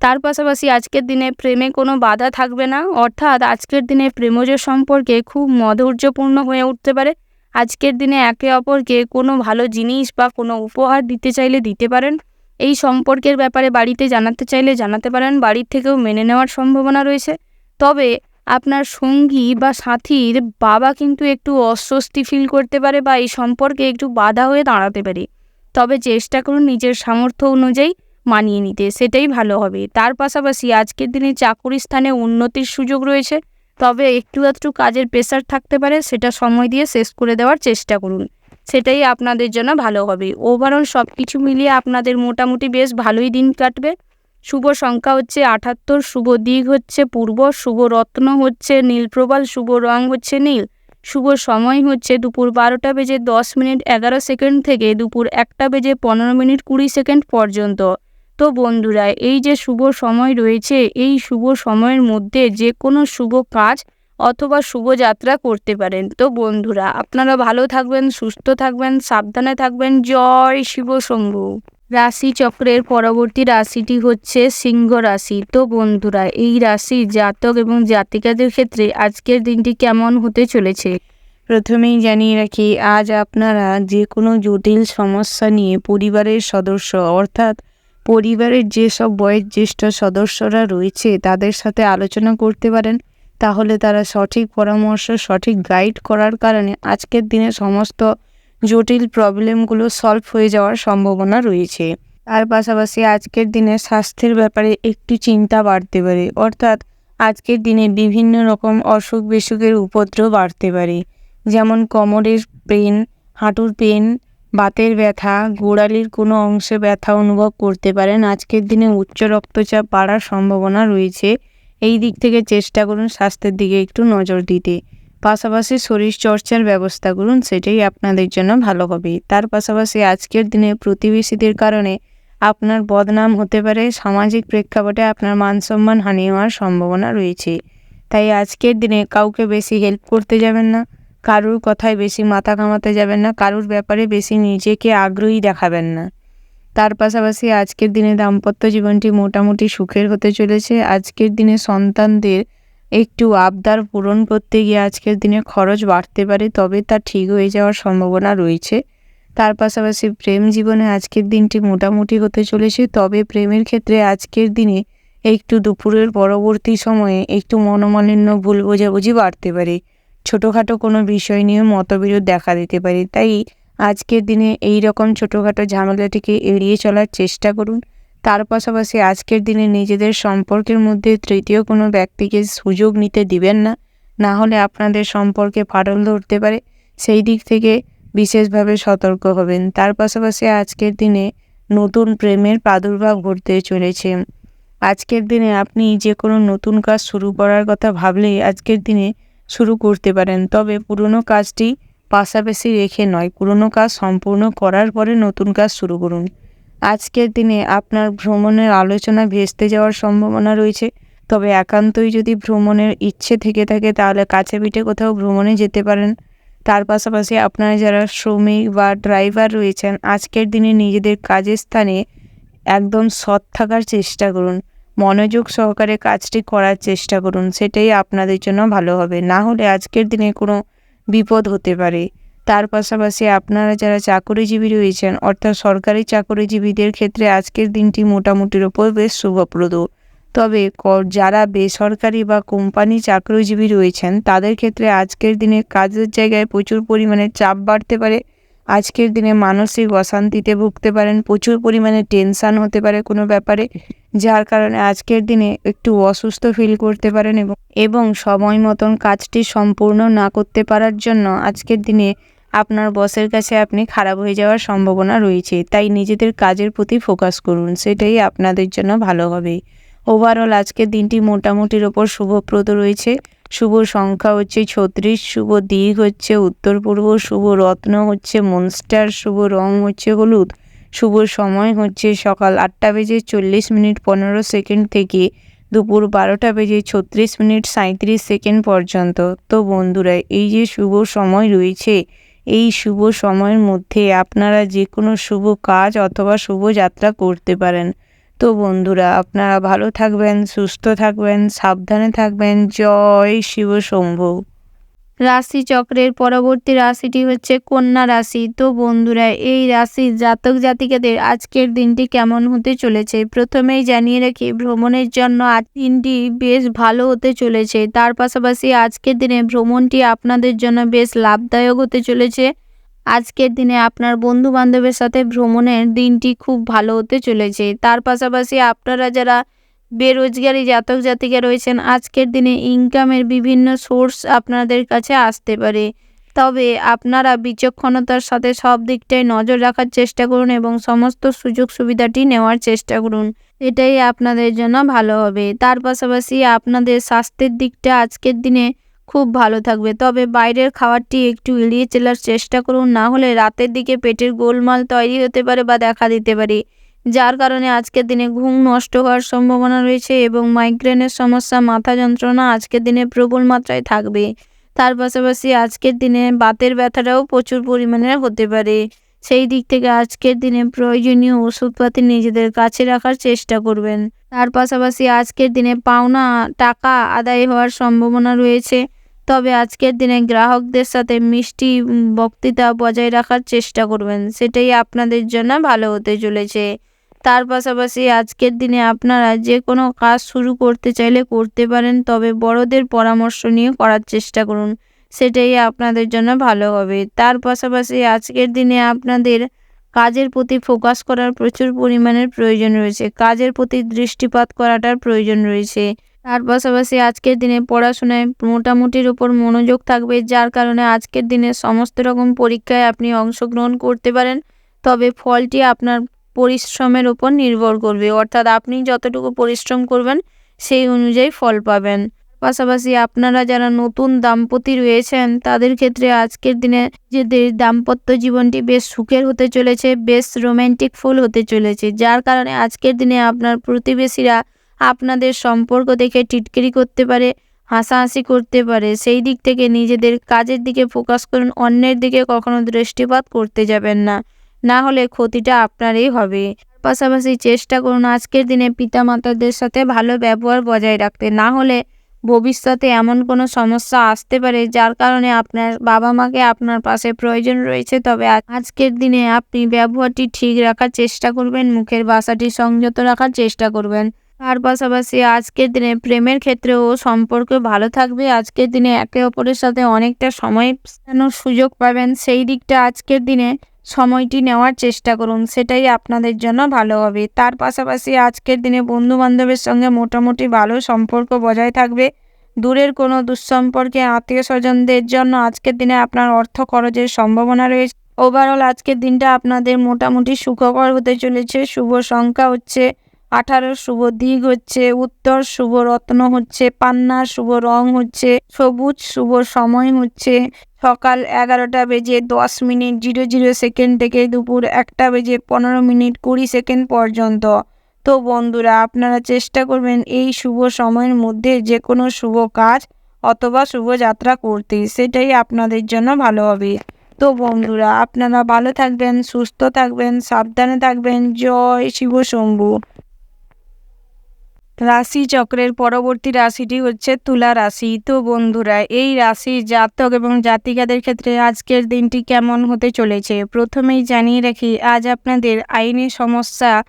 তার পাশাপাশি আজকের দিনে প্রেমে কোনো বাধা থাকবে না, অর্থাৎ আজকের দিনে প্রেমজ সম্পর্কে খুব মাধুর্যপূর্ণ হয়ে উঠতে পারে। আজকের দিনে একে অপরকে কোনো ভালো জিনিস বা কোনো উপহার দিতে চাইলে দিতে পারেন। এই সম্পর্কের ব্যাপারে বাড়িতে জানাতে চাইলে জানাতে পারেন, বাড়ির থেকেও মেনে নেওয়ার সম্ভাবনা রয়েছে। তবে আপনার সঙ্গী বা সাথীর বাবা কিন্তু একটু অস্বস্তি ফিল করতে পারে বা এই সম্পর্কে একটু বাধা হয়ে দাঁড়াতে পারে। তবে চেষ্টা করুন নিজের সামর্থ্য অনুযায়ী মানিয়ে নিতে, সেটাই ভালো হবে। তার পাশাপাশি আজকের দিনে চাকুরি স্থানে উন্নতির সুযোগ রয়েছে, তবে একটু আধটু কাজের প্রেশার থাকতে পারে, সেটা সময় দিয়ে শেষ করে দেওয়ার চেষ্টা করুন, সেটাই আপনাদের জন্য ভালো হবে। ওভারঅল সব কিছু মিলিয়ে আপনাদের মোটামুটি বেশ ভালোই দিন কাটবে। শুভ সংখ্যা হচ্ছে 78, শুভ দিক হচ্ছে পূর্ব, শুভ রত্ন হচ্ছে নীলপ্রবাল, শুভ রং হচ্ছে নীল, শুভ সময় হচ্ছে দুপুর 12:10:11 থেকে দুপুর 1:15:20 পর্যন্ত। তো বন্ধুরা, এই যে শুভ সময় রয়েছে, এই শুভ সময়ের মধ্যে যে কোনো শুভ কাজ অথবা শুভযাত্রা করতে পারেন। তো বন্ধুরা, আপনারা ভালো থাকবেন, সুস্থ থাকবেন, সাবধানে থাকবেন। জয় শিব শম্ভু। রাশি চক্রের পরবর্তী রাশিটি হচ্ছে সিংহ রাশি। তো বন্ধুরা, এই রাশি জাতক এবং জাতিকাদের ক্ষেত্রে আজকের দিনটি কেমন হতে চলেছে? প্রথমেই জানিয়ে রাখি, আজ আপনারা যে কোনো জটিল সমস্যা নিয়ে পরিবারের সদস্য অর্থাৎ পরিবারের যেসব বয়োজ্যেষ্ঠ সদস্যরা রয়েছে তাদের সাথে আলোচনা করতে পারেন। তাহলে তারা সঠিক পরামর্শ, সঠিক গাইড করার কারণে আজকের দিনে সমস্ত জটিল প্রবলেমগুলো সলভ হয়ে যাওয়ার সম্ভাবনা রয়েছে। তার পাশাপাশি আজকের দিনে স্বাস্থ্যের ব্যাপারে একটু চিন্তা বাড়তে পারে, অর্থাৎ আজকের দিনে বিভিন্ন রকম অসুখ বিসুখের উপদ্রব বাড়তে পারে, যেমন কোমরের পেন, হাঁটুর পেন, বাতের ব্যথা, গোড়ালির কোনো অংশে ব্যথা অনুভব করতে পারেন। আজকের দিনে উচ্চ রক্তচাপ বাড়ার সম্ভাবনা রয়েছে। এই দিক থেকে চেষ্টা করুন স্বাস্থ্যের দিকে একটু নজর দিতে। পাশাপাশি শরীরচর্চার ব্যবস্থা করুন, সেটাই আপনাদের জন্য ভালো হবে। তার পাশাপাশি আজকের দিনে প্রতিবেশীদের কারণে আপনার বদনাম হতে পারে, সামাজিক প্রেক্ষাপটে আপনার মান সম্মান হানি হওয়ার সম্ভাবনা রয়েছে। তাই আজকের দিনে কাউকে বেশি হেল্প করতে যাবেন না, কারুর কথায় বেশি মাথা ঘামাতে যাবেন না, কারুর ব্যাপারে বেশি নিজেকে আগ্রহী দেখাবেন না। তার পাশাপাশি আজকের দিনে দাম্পত্য জীবনটি মোটামুটি সুখের হতে চলেছে। আজকের দিনে সন্তানদের একটু আবদার পূরণ করতে গিয়ে আজকের দিনে খরচ বাড়তে পারে, তবে তা ঠিক হয়ে যাওয়ার সম্ভাবনা রয়েছে। তার পাশাপাশি প্রেম জীবনে আজকের দিনটি মোটামুটি হতে চলেছে, তবে প্রেমের ক্ষেত্রে আজকের দিনে একটু দুপুরের পরবর্তী সময়ে একটু মনোমালিন্য, ভুল বোঝাবুঝি বাড়তে পারে। ছোটোখাটো কোনো বিষয় নিয়ে মতবিরোধ দেখা দিতে পারে, তাই আজকের দিনে এই রকম ছোটোখাটো ঝামেলাটিকে এড়িয়ে চলার চেষ্টা করুন। তার পাশাপাশি আজকের দিনে নিজেদের সম্পর্কের মধ্যে তৃতীয় কোনো ব্যক্তিকে সুযোগ নিতে দিবেন না, না হলে আপনাদের সম্পর্কে ফাটল ধরতে পারে। সেই দিক থেকে বিশেষভাবে সতর্ক হবেন। তার পাশাপাশি আজকের দিনে নতুন প্রেমের প্রাদুর্ভাব ঘটতে চলেছে। আজকের দিনে আপনি যে কোনো নতুন কাজ শুরু করার কথা ভাবলেই আজকের দিনে শুরু করতে পারেন, তবে পুরনো কাজটি পাশাপাশি রেখে নয়, পুরনো কাজ সম্পূর্ণ করার পরে নতুন কাজ শুরু করুন। আজকের দিনে আপনার ভ্রমণের আলোচনা ভেস্তে যাওয়ার সম্ভাবনা রয়েছে, তবে একান্তই যদি ভ্রমণের ইচ্ছে থেকে থাকে তাহলে কাছে পিঠে কোথাও ভ্রমণে যেতে পারেন। তার পাশাপাশি আপনারা যারা শ্রমিক বা ড্রাইভার রয়েছেন, আজকের দিনে নিজেদের কাজের স্থানে একদম সৎ থাকার চেষ্টা করুন, মনোযোগ সহকারে কাজটি করার চেষ্টা করুন, সেটাই আপনাদের জন্য ভালো হবে। না হলে আজকের দিনে কোনো বিপদ হতে পারে। তার পাশাপাশি আপনারা যারা চাকরিজীবী রয়েছেন, অর্থাৎ সরকারি চাকরিজীবীদের ক্ষেত্রে আজকের দিনটি মোটামুটির ওপর বেশ শুভপ্রদ। তবে যারা বেসরকারি বা কোম্পানি চাকরিজীবী রয়েছেন তাদের ক্ষেত্রে আজকের দিনে কাজের জায়গায় প্রচুর পরিমাণে চাপ বাড়তে পারে। আজকের দিনে মানসিক অশান্তিতে ভুগতে পারেন, প্রচুর পরিমাণে টেনশান হতে পারে কোনো ব্যাপারে, যার কারণে আজকের দিনে একটু অসুস্থ ফিল করতে পারেন এবং সময় মতন কাজটি সম্পূর্ণ না করতে পারার জন্য আজকের দিনে আপনার বসের কাছে আপনি খারাপ হয়ে যাওয়ার সম্ভাবনা রয়েছে। তাই নিজেদের কাজের প্রতি ফোকাস করুন, সেটাই আপনাদের জন্য ভালো হবে। ওভারঅল আজকের দিনটি মোটামুটির ওপর শুভপ্রদ রয়েছে। শুভ সংখ্যা হচ্ছে 36, শুভ দিক হচ্ছে উত্তর পূর্ব, শুভ রত্ন হচ্ছে মনস্টার, শুভ রং হচ্ছে হলুদ, শুভ সময় হচ্ছে সকাল 8:40:15 থেকে দুপুর 12:36:37 পর্যন্ত। তো বন্ধুরা, এই যে শুভ সময় রয়েছে, এই শুভ সময়ের মধ্যে আপনারা যে কোনো শুভ কাজ অথবা শুভ যাত্রা করতে পারেন। তো বন্ধুরা, আপনারা ভালো থাকবেন, সুস্থ থাকবেন, সাবধানে থাকবেন। জয় শিব শম্ভু। রাশি চক্রের পরবর্তী রাশিটি হচ্ছে কন্যা রাশি। তো বন্ধুরা, এই রাশির জাতক জাতিকাদের আজকের দিনটি কেমন হতে চলেছে প্রথমেই জানিয়ে রাখি, ভ্রমণের জন্য আজ দিনটি বেশ ভালো হতে চলেছে। তার পাশাপাশি আজকের দিনে ভ্রমণটি আপনাদের জন্য বেশ লাভদায়ক হতে চলেছে। আজকের দিনে আপনার বন্ধু বান্ধবের সাথে ভ্রমণের দিনটি খুব ভালো হতে চলেছে। তার পাশাপাশি আপনারা যারা বেরোজগারি জাতক জাতিকা রয়েছেন, আজকের দিনে ইনকামের বিভিন্ন সোর্স আপনাদের কাছে আসতে পারে, তবে আপনারা বিচক্ষণতার সাথে সব দিকটায় নজর রাখার চেষ্টা করুন এবং সমস্ত সুযোগ সুবিধাটি নেওয়ার চেষ্টা করুন, এটাই আপনাদের জন্য ভালো হবে। তার পাশাপাশি আপনাদের স্বাস্থ্যের দিকটা আজকের দিনে খুব ভালো থাকবে, তবে বাইরের খাবারটি একটু এড়িয়ে চলার চেষ্টা করুন, না হলে রাতের দিকে পেটের গোলমাল তৈরি হতে পারে বা দেখা দিতে পারে, যার কারণে আজকের দিনে ঘুম নষ্ট হওয়ার সম্ভাবনা রয়েছে এবং মাইগ্রেনের সমস্যা, মাথা যন্ত্রণা আজকের দিনে প্রবল মাত্রায় থাকবে। তার পাশাপাশি আজকের দিনে বাতের ব্যথাটাও প্রচুর পরিমাণে হতে পারে। সেই দিক থেকে আজকের দিনে প্রয়োজনীয় ওষুধপাতি নিজেদের কাছে রাখার চেষ্টা করবেন। তার পাশাপাশি আজকের দিনে পাওনা টাকা আদায় হওয়ার সম্ভাবনা রয়েছে, তবে আজকের দিনে গ্রাহকদের সাথে মিষ্টি বক্তৃতা বজায় রাখার চেষ্টা করবেন, সেটাই আপনাদের জন্য ভালো হতে চলেছে। তার পাশাপাশি আজকের দিনে আপনারা যে কোনো কাজ শুরু করতে চাইলে করতে পারেন, তবে বড়দের পরামর্শ নিয়ে করার চেষ্টা করুন, সেটাই আপনাদের জন্য ভালো হবে। তার পাশাপাশি আজকের দিনে আপনাদের কাজের প্রতি ফোকাস করার প্রচুর পরিমাণের প্রয়োজন রয়েছে, কাজের প্রতি দৃষ্টিপাত করাটার প্রয়োজন রয়েছে। তার পাশাপাশি আজকের দিনে পড়াশোনায় মোটামুটির উপর মনোযোগ থাকবে, যার কারণে আজকের দিনে সমস্ত রকম পরীক্ষায় আপনি অংশগ্রহণ করতে পারেন, তবে ফলটি আপনার পরিশ্রমের উপর নির্ভর করবে, অর্থাৎ আপনি যতটুকু পরিশ্রম করবেন সেই অনুযায়ী ফল পাবেন। পাশাপাশি আপনারা যারা নতুন দম্পতি রয়েছেন তাদের ক্ষেত্রে আজকের দিনে নিজেদের দাম্পত্য জীবনটি বেশ সুখের হতে চলেছে, বেশ রোম্যান্টিক ফুল হতে চলেছে, যার কারণে আজকের দিনে আপনার প্রতিবেশীরা আপনাদের সম্পর্ক দেখে টিটকিরি করতে পারে, হাসাহাসি করতে পারে। সেই দিক থেকে নিজেদের কাজের দিকে ফোকাস করুন, অন্যের দিকে কখনো দৃষ্টিপাত করতে যাবেন না, না হলে ক্ষতিটা আপনারই হবে। পাশাপাশি চেষ্টা করুন আজকের দিনে পিতামাতাদের সাথে ভালো ব্যবহার বজায় রাখতে, না হলে ভবিষ্যতে এমন কোনো সমস্যা আসতে পারে যার কারণে আপনার বাবা-মাকে আপনার পাশে প্রয়োজন রয়েছে। তবে আজকের দিনে আপনি ব্যবহারটি ঠিক রাখার চেষ্টা করবেন, মুখের ভাষাটি সংযত রাখার চেষ্টা করবেন। তার পাশাপাশি আজকের দিনে প্রেমের ক্ষেত্রেও সম্পর্ক ভালো থাকবে। আজকের দিনে একে অপরের সাথে অনেকটা সময় কাটানোর সুযোগ পাবেন। সেই দিকটা আজকের দিনে সময়টি নেওয়ার চেষ্টা করুন, সেটাই আপনাদের জন্য ভালো হবে। তার পাশাপাশি আজকের দিনে বন্ধু-বান্ধবের সঙ্গে মোটামুটি ভালো সম্পর্ক বজায় থাকবে। দূরের কোনো দুঃসম্পর্কে আত্মীয়-স্বজনদের জন্য আজকের দিনে আপনার অর্থ খরচের সম্ভাবনা রয়েছে। ওভারঅল আজকের দিনটা আপনাদের মোটামুটি সুখকর হতে চলেছে। শুভ সংখ্যা হচ্ছে 18, শুভ দিক হচ্ছে উত্তর, শুভ রত্ন হচ্ছে পান্না, শুভ রং হচ্ছে সবুজ, শুভ সময় হচ্ছে সকাল 11:10:00 থেকে দুপুর 1:15:20 পর্যন্ত। তো বন্ধুরা, আপনারা চেষ্টা করবেন এই শুভ সময়ের মধ্যে যে কোনো শুভ কাজ অথবা শুভযাত্রা করতে, সেটাই আপনাদের জন্য ভালো হবে। তো বন্ধুরা, আপনারা ভালো থাকবেন, সুস্থ থাকবেন, সাবধানে থাকবেন। জয় শিব শম্ভু। রাশিচক্রের পরবর্তী রাশিটি হচ্ছে তুলা রাশি। তো বন্ধুরা, এই রাশির জাতক এবং জাতিকাদের ক্ষেত্রে আজকের দিনটি কেমন হতে চলেছে প্রথমেই জানিয়ে রাখি, আজ আপনাদের আইনি সমস্যা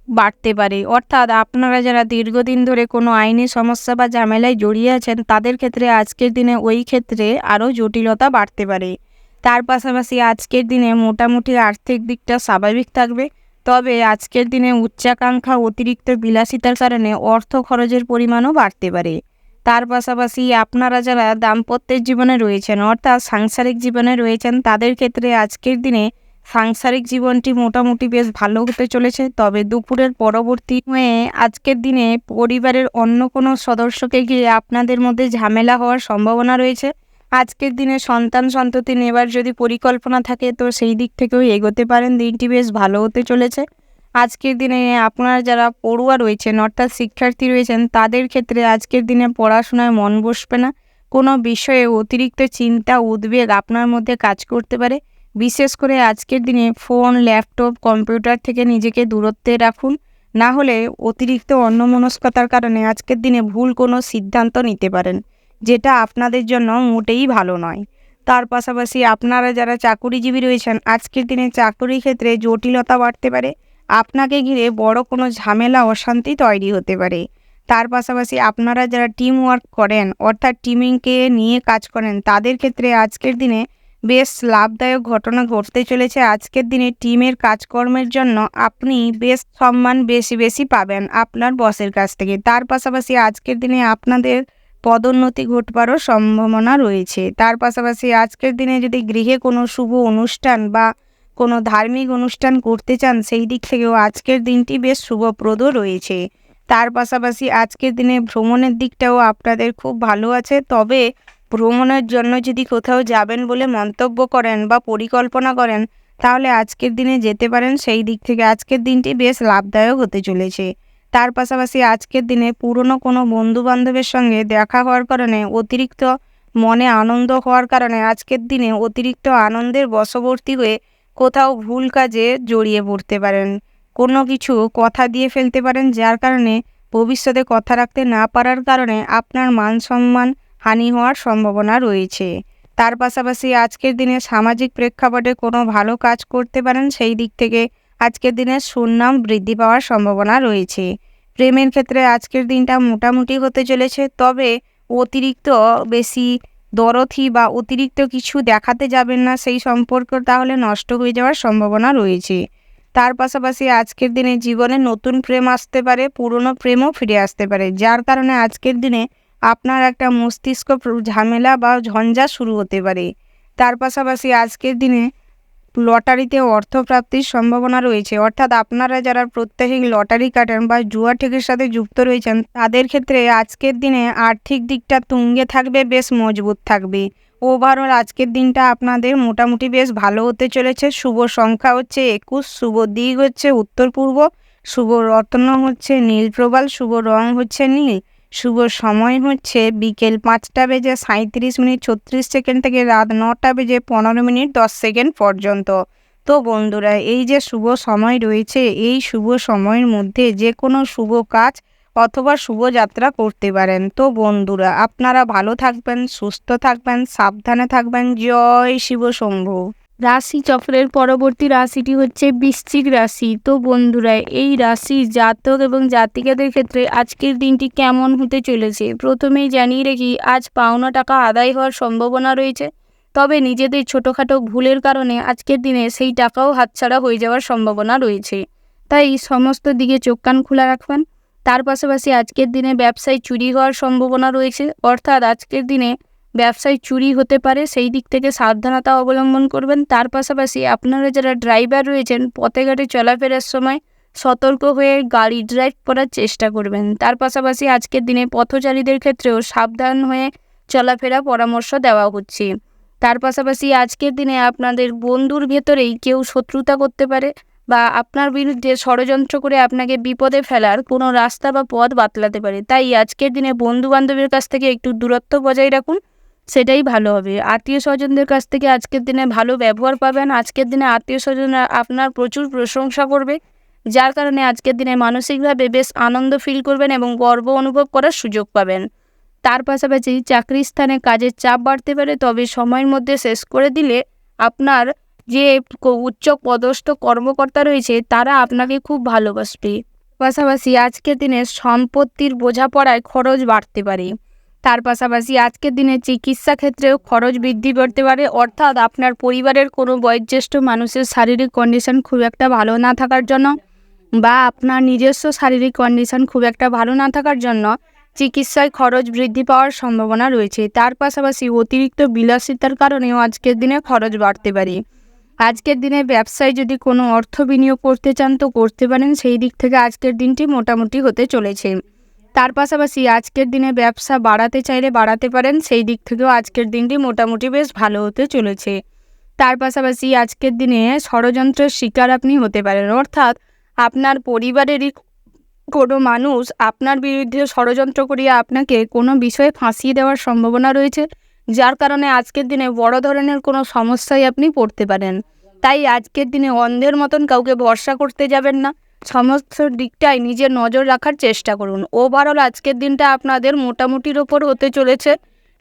বাড়তে পারে। অর্থাৎ আপনারা যারা দীর্ঘদিন ধরে কোনো আইনি সমস্যা বা ঝামেলায় জড়িয়ে আছেন, তাদের ক্ষেত্রে আজকের দিনে ওই ক্ষেত্রে আরও জটিলতা বাড়তে পারে। তার পাশাপাশি আজকের দিনে মোটামুটি আর্থিক দিকটা স্বাভাবিক থাকবে। তবে আজকের দিনে উচ্চাকাঙ্ক্ষা অতিরিক্ত বিলাসিতার কারণে অর্থ খরচের পরিমাণও বাড়তে পারে। তার পাশাপাশি আপনারা যারা দাম্পত্যের জীবনে রয়েছেন, অর্থাৎ সাংসারিক জীবনে রয়েছেন, তাদের ক্ষেত্রে আজকের দিনে সাংসারিক জীবনটি মোটামুটি বেশ ভালো হতে চলেছে। তবে দুপুরের পরবর্তী হয়ে আজকের দিনে পরিবারের অন্য কোনো সদস্যকে গিয়ে আপনাদের মধ্যে ঝামেলা হওয়ার সম্ভাবনা রয়েছে। আজকের দিনে সন্তান সন্ততি নেবার যদি পরিকল্পনা থাকে, তো সেই দিক থেকেও এগোতে পারেন। দিনটি বেশ ভালো হতে চলেছে। আজকের দিনে আপনারা যারা পড়ুয়া রয়েছেন, অর্থাৎ শিক্ষার্থী রয়েছেন, তাদের ক্ষেত্রে আজকের দিনে পড়াশোনায় মন বসবে না। কোনো বিষয়ে অতিরিক্ত চিন্তা উদ্বেগ আপনার মধ্যে কাজ করতে পারে। বিশেষ করে আজকের দিনে ফোন, ল্যাপটপ, কম্পিউটার থেকে নিজেকে দূরত্বে রাখুন, না হলে অতিরিক্ত অন্যমনস্কতার কারণে আজকের দিনে ভুল কোনো সিদ্ধান্ত নিতে পারেন, যেটা আপনাদের জন্য মোটেই ভালো নয়। তার পাশাপাশি আপনারা যারা চাকুরিজীবী রয়েছেন, আজকের দিনে চাকুরির ক্ষেত্রে জটিলতা বাড়তে পারে। আপনাকে ঘিরে বড় কোনো ঝামেলা অশান্তি তৈরি হতে পারে। তার পাশাপাশি আপনারা যারা টিম ওয়ার্ক করেন, অর্থাৎ টিমিংকে নিয়ে কাজ করেন, তাদের ক্ষেত্রে আজকের দিনে বেশ লাভদায়ক ঘটনা ঘটতে চলেছে। আজকের দিনে টিমের কাজকর্মের জন্য আপনি বেশ সম্মান বেশি পাবেন আপনার বসের কাছ থেকে। তার পাশাপাশি আজকের দিনে আপনাদের পদোন্নতি ঘটবারও সম্ভাবনা রয়েছে। তার পাশাপাশি আজকের দিনে যদি গৃহে কোনো শুভ অনুষ্ঠান বা কোনো ধার্মিক অনুষ্ঠান করতে চান, সেই দিক থেকেও আজকের দিনটি বেশ শুভপ্রদ রয়েছে। তার পাশাপাশি আজকের দিনে ভ্রমণের দিকটাও আপনাদের খুব ভালো আছে। তবে ভ্রমণের জন্য যদি কোথাও যাবেন বলে মন্তব্য করেন বা পরিকল্পনা করেন, তাহলে আজকের দিনে যেতে পারেন। সেই দিক থেকে আজকের দিনটি বেশ লাভদায়ক হতে চলেছে। তার পাশাপাশি আজকের দিনে পুরনো কোনো বন্ধু-বান্ধবের সঙ্গে দেখা হওয়ার কারণে অতিরিক্ত মনে আনন্দ হওয়ার কারণে আজকের দিনে অতিরিক্ত আনন্দের বশবর্তী হয়ে কোথাও ভুল কাজে জড়িয়ে পড়তে পারেন। কোনো কিছু কথা দিয়ে ফেলতে পারেন, যার কারণে ভবিষ্যতে কথা রাখতে না পারার কারণে আপনার মান-সম্মান হানি হওয়ার সম্ভাবনা রয়েছে। তার পাশাপাশি আজকের দিনে সামাজিক প্রেক্ষাপটে কোনো ভালো কাজ করতে পারেন। সেই দিক থেকে আজকের দিনে সুনাম বৃদ্ধি পাওয়ার সম্ভাবনা রয়েছে। প্রেমের ক্ষেত্রে আজকের দিনটা মোটামুটি হতে চলেছে। তবে অতিরিক্ত বেশি দরদি বা অতিরিক্ত কিছু দেখাতে যাবেন না, সেই সম্পর্ক তাহলে নষ্ট হয়ে যাওয়ার সম্ভাবনা রয়েছে। তার পাশাপাশি আজকের দিনে জীবনে নতুন প্রেম আসতে পারে, পুরনো প্রেমও ফিরে আসতে পারে, যার কারণে আজকের দিনে আপনার একটা মস্তিষ্ক ঝামেলা বা ঝঞ্ঝাট শুরু হতে পারে। তার পাশাপাশি আজকের দিনে লটারিতে অর্থপ্রাপ্তির সম্ভাবনা রয়েছে। অর্থাৎ আপনারা যারা প্রত্যেকেই লটারি কাটেন বা জুয়া ঠেকের সাথে যুক্ত রয়েছেন, তাদের ক্ষেত্রে আজকের দিনে আর্থিক দিকটা তুঙ্গে থাকবে, বেশ মজবুত থাকবে। ওভারঅল আজকের দিনটা আপনাদের মোটামুটি বেশ ভালো হতে চলেছে। শুভ সংখ্যা হচ্ছে 21, শুভ দিক হচ্ছে উত্তর পূর্ব, শুভ রত্ন হচ্ছে নীল প্রবাল, শুভ রং হচ্ছে নীল, শুভ সময় হচ্ছে বিকেল 5:37:37 থেকে রাত 9:15:10 পর্যন্ত। তো বন্ধুরা, এই যে শুভ সময় রয়েছে, এই শুভ সময়ের মধ্যে যে কোনো শুভ কাজ অথবা শুভযাত্রা করতে পারেন। তো বন্ধুরা, আপনারা ভালো থাকবেন, সুস্থ থাকবেন, সাবধানে থাকবেন। জয় শিব শম্ভু। রাশি চক্রের পরবর্তী রাশিটি হচ্ছে বৃশ্চিক রাশি। তো বন্ধুরা, এই রাশির জাতক এবং জাতিকাদের ক্ষেত্রে আজকের দিনটি কেমন হতে চলেছে। প্রথমেই জানিয়ে রাখি, আজ পাওনা টাকা আদায় হওয়ার সম্ভাবনা রয়েছে, তবে নিজেদের ছোটোখাটো ভুলের কারণে আজকের দিনে সেই টাকাও হাতছাড়া হয়ে যাওয়ার সম্ভাবনা রয়েছে। তাই সমস্ত দিকে চোখ কান খোলা রাখবেন। তার পাশাপাশি আজকের দিনে ব্যবসায় চুরি হওয়ার সম্ভাবনা রয়েছে, অর্থাৎ আজকের দিনে ব্যবসায় চুরি হতে পারে, সেই দিক থেকে সাবধানতা অবলম্বন করবেন। তার পাশাপাশি আপনারা যারা ড্রাইভার রয়েছেন, পথে ঘাটে চলাফেরার সময় সতর্ক হয়ে গাড়ি ড্রাইভ করার চেষ্টা করবেন। তার পাশাপাশি আজকের দিনে পথচারীদের ক্ষেত্রেও সাবধান হয়ে চলাফেরা পরামর্শ দেওয়া হচ্ছে। তার পাশাপাশি আজকের দিনে আপনাদের বন্ধুর ভেতরেই কেউ শত্রুতা করতে পারে বা আপনার বিরুদ্ধে ষড়যন্ত্র করে আপনাকে বিপদে ফেলার কোনো রাস্তা বা পথ বাতলাতে পারে। তাই আজকের দিনে বন্ধু বান্ধবের কাছ থেকে একটু দূরত্ব বজায় রাখুন, সেটাই ভালো হবে। আত্মীয় স্বজনদের কাছ থেকে আজকের দিনে ভালো ব্যবহার পাবেন। আজকের দিনে আত্মীয় স্বজনরা আপনার প্রচুর প্রশংসা করবে, যার কারণে আজকের দিনে মানসিকভাবে বেশ আনন্দ ফিল করবেন এবং গর্ব অনুভব করার সুযোগ পাবেন। তার পাশাপাশি চাকরির স্থানে কাজের চাপ বাড়তে পারে, তবে সময়ের মধ্যে শেষ করে দিলে আপনার যে উচ্চ পদস্থ কর্মকর্তা রয়েছে তারা আপনাকে খুব ভালোবাসবে। পাশাপাশি আজকের দিনে সম্পত্তির বোঝাপড়ায় খরচ বাড়তে পারে। তার পাশাপাশি আজকের দিনে চিকিৎসা ক্ষেত্রেও খরচ বৃদ্ধি করতে পারে, অর্থাৎ আপনার পরিবারের কোনো বয়োজ্যেষ্ঠ মানুষের শারীরিক কন্ডিশন খুব একটা ভালো না থাকার জন্য বা আপনার নিজস্ব শারীরিক কন্ডিশন খুব একটা ভালো না থাকার জন্য চিকিৎসায় খরচ বৃদ্ধি পাওয়ার সম্ভাবনা রয়েছে। তার পাশাপাশি অতিরিক্ত বিলাসিতার কারণেও আজকের দিনে খরচ বাড়তে পারে। আজকের দিনে ব্যবসায় যদি কোনো অর্থ বিনিয়োগ করতে চান তো করতে পারেন, সেই দিক থেকে আজকের দিনটি মোটামুটি হতে চলেছে। তার পাশাপাশি আজকের দিনে ব্যবসা বাড়াতে চাইলে বাড়াতে পারেন, সেই দিক থেকেও আজকের দিনটি মোটামুটি বেশ ভালো হতে চলেছে। তার পাশাপাশি আজকের দিনে ষড়যন্ত্রের শিকার আপনি হতে পারেন, অর্থাৎ আপনার পরিবারেরই কোনো মানুষ আপনার বিরুদ্ধে ষড়যন্ত্র করিয়ে আপনাকে কোনো বিষয়ে ফাঁসিয়ে দেওয়ার সম্ভাবনা রয়েছে, যার কারণে আজকের দিনে বড় ধরনের কোনো সমস্যায় আপনি পড়তে পারেন। তাই আজকের দিনে অন্ধের মতন কাউকে ভরসা করতে যাবেন না, সমস্ত দিকটাই নিজের নজর রাখার চেষ্টা করুন। ওভারঅল আজকের দিনটা আপনাদের মোটামুটির ওপর হতে চলেছে।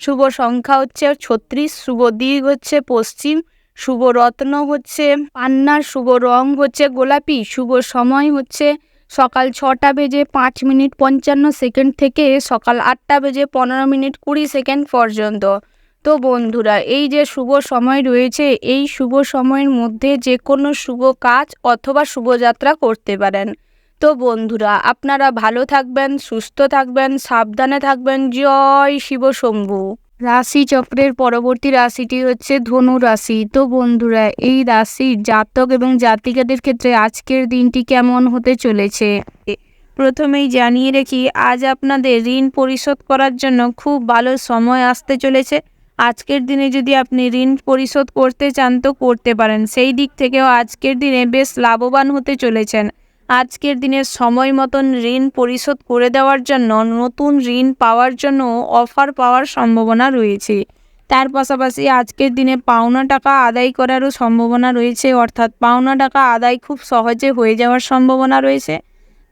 শুভ সংখ্যা হচ্ছে 36, শুভ দিক হচ্ছে পশ্চিম, শুভ রত্ন হচ্ছে পান্নার, শুভ রং হচ্ছে গোলাপি, শুভ সময় হচ্ছে সকাল 6:05:55 থেকে সকাল 8:15:20 পর্যন্ত। তো বন্ধুরা, এই যে শুভ সময় রয়েছে, এই শুভ সময়ের মধ্যে যে কোনো শুভ কাজ অথবা শুভযাত্রা করতে পারেন। তো বন্ধুরা, আপনারা ভালো থাকবেন, সুস্থ থাকবেন, সাবধানে থাকবেন। জয় শিব শম্ভু। রাশি চক্রের পরবর্তী রাশিটি হচ্ছে ধনু রাশি। তো বন্ধুরা, এই রাশির জাতক এবং জাতিকাদের ক্ষেত্রে আজকের দিনটি কেমন হতে চলেছে। প্রথমেই জানিয়ে রাখি, আজ আপনাদের ঋণ পরিশোধ করার জন্য খুব ভালো সময় আসতে চলেছে। আজকের দিনে যদি আপনি ঋণ পরিশোধ করতে চান তো করতে পারেন, সেই দিক থেকেও আজকের দিনে বেশ লাভবান হতে চলেছেন। আজকের দিনে সময় মতন ঋণ পরিশোধ করে দেওয়ার জন্য, নতুন ঋণ পাওয়ার জন্য অফার পাওয়ার সম্ভাবনা রয়েছে। তার পাশাপাশি আজকের দিনে পাওনা টাকা আদায় করারও সম্ভাবনা রয়েছে, অর্থাৎ পাওনা টাকা আদায় খুব সহজে হয়ে যাওয়ার সম্ভাবনা রয়েছে।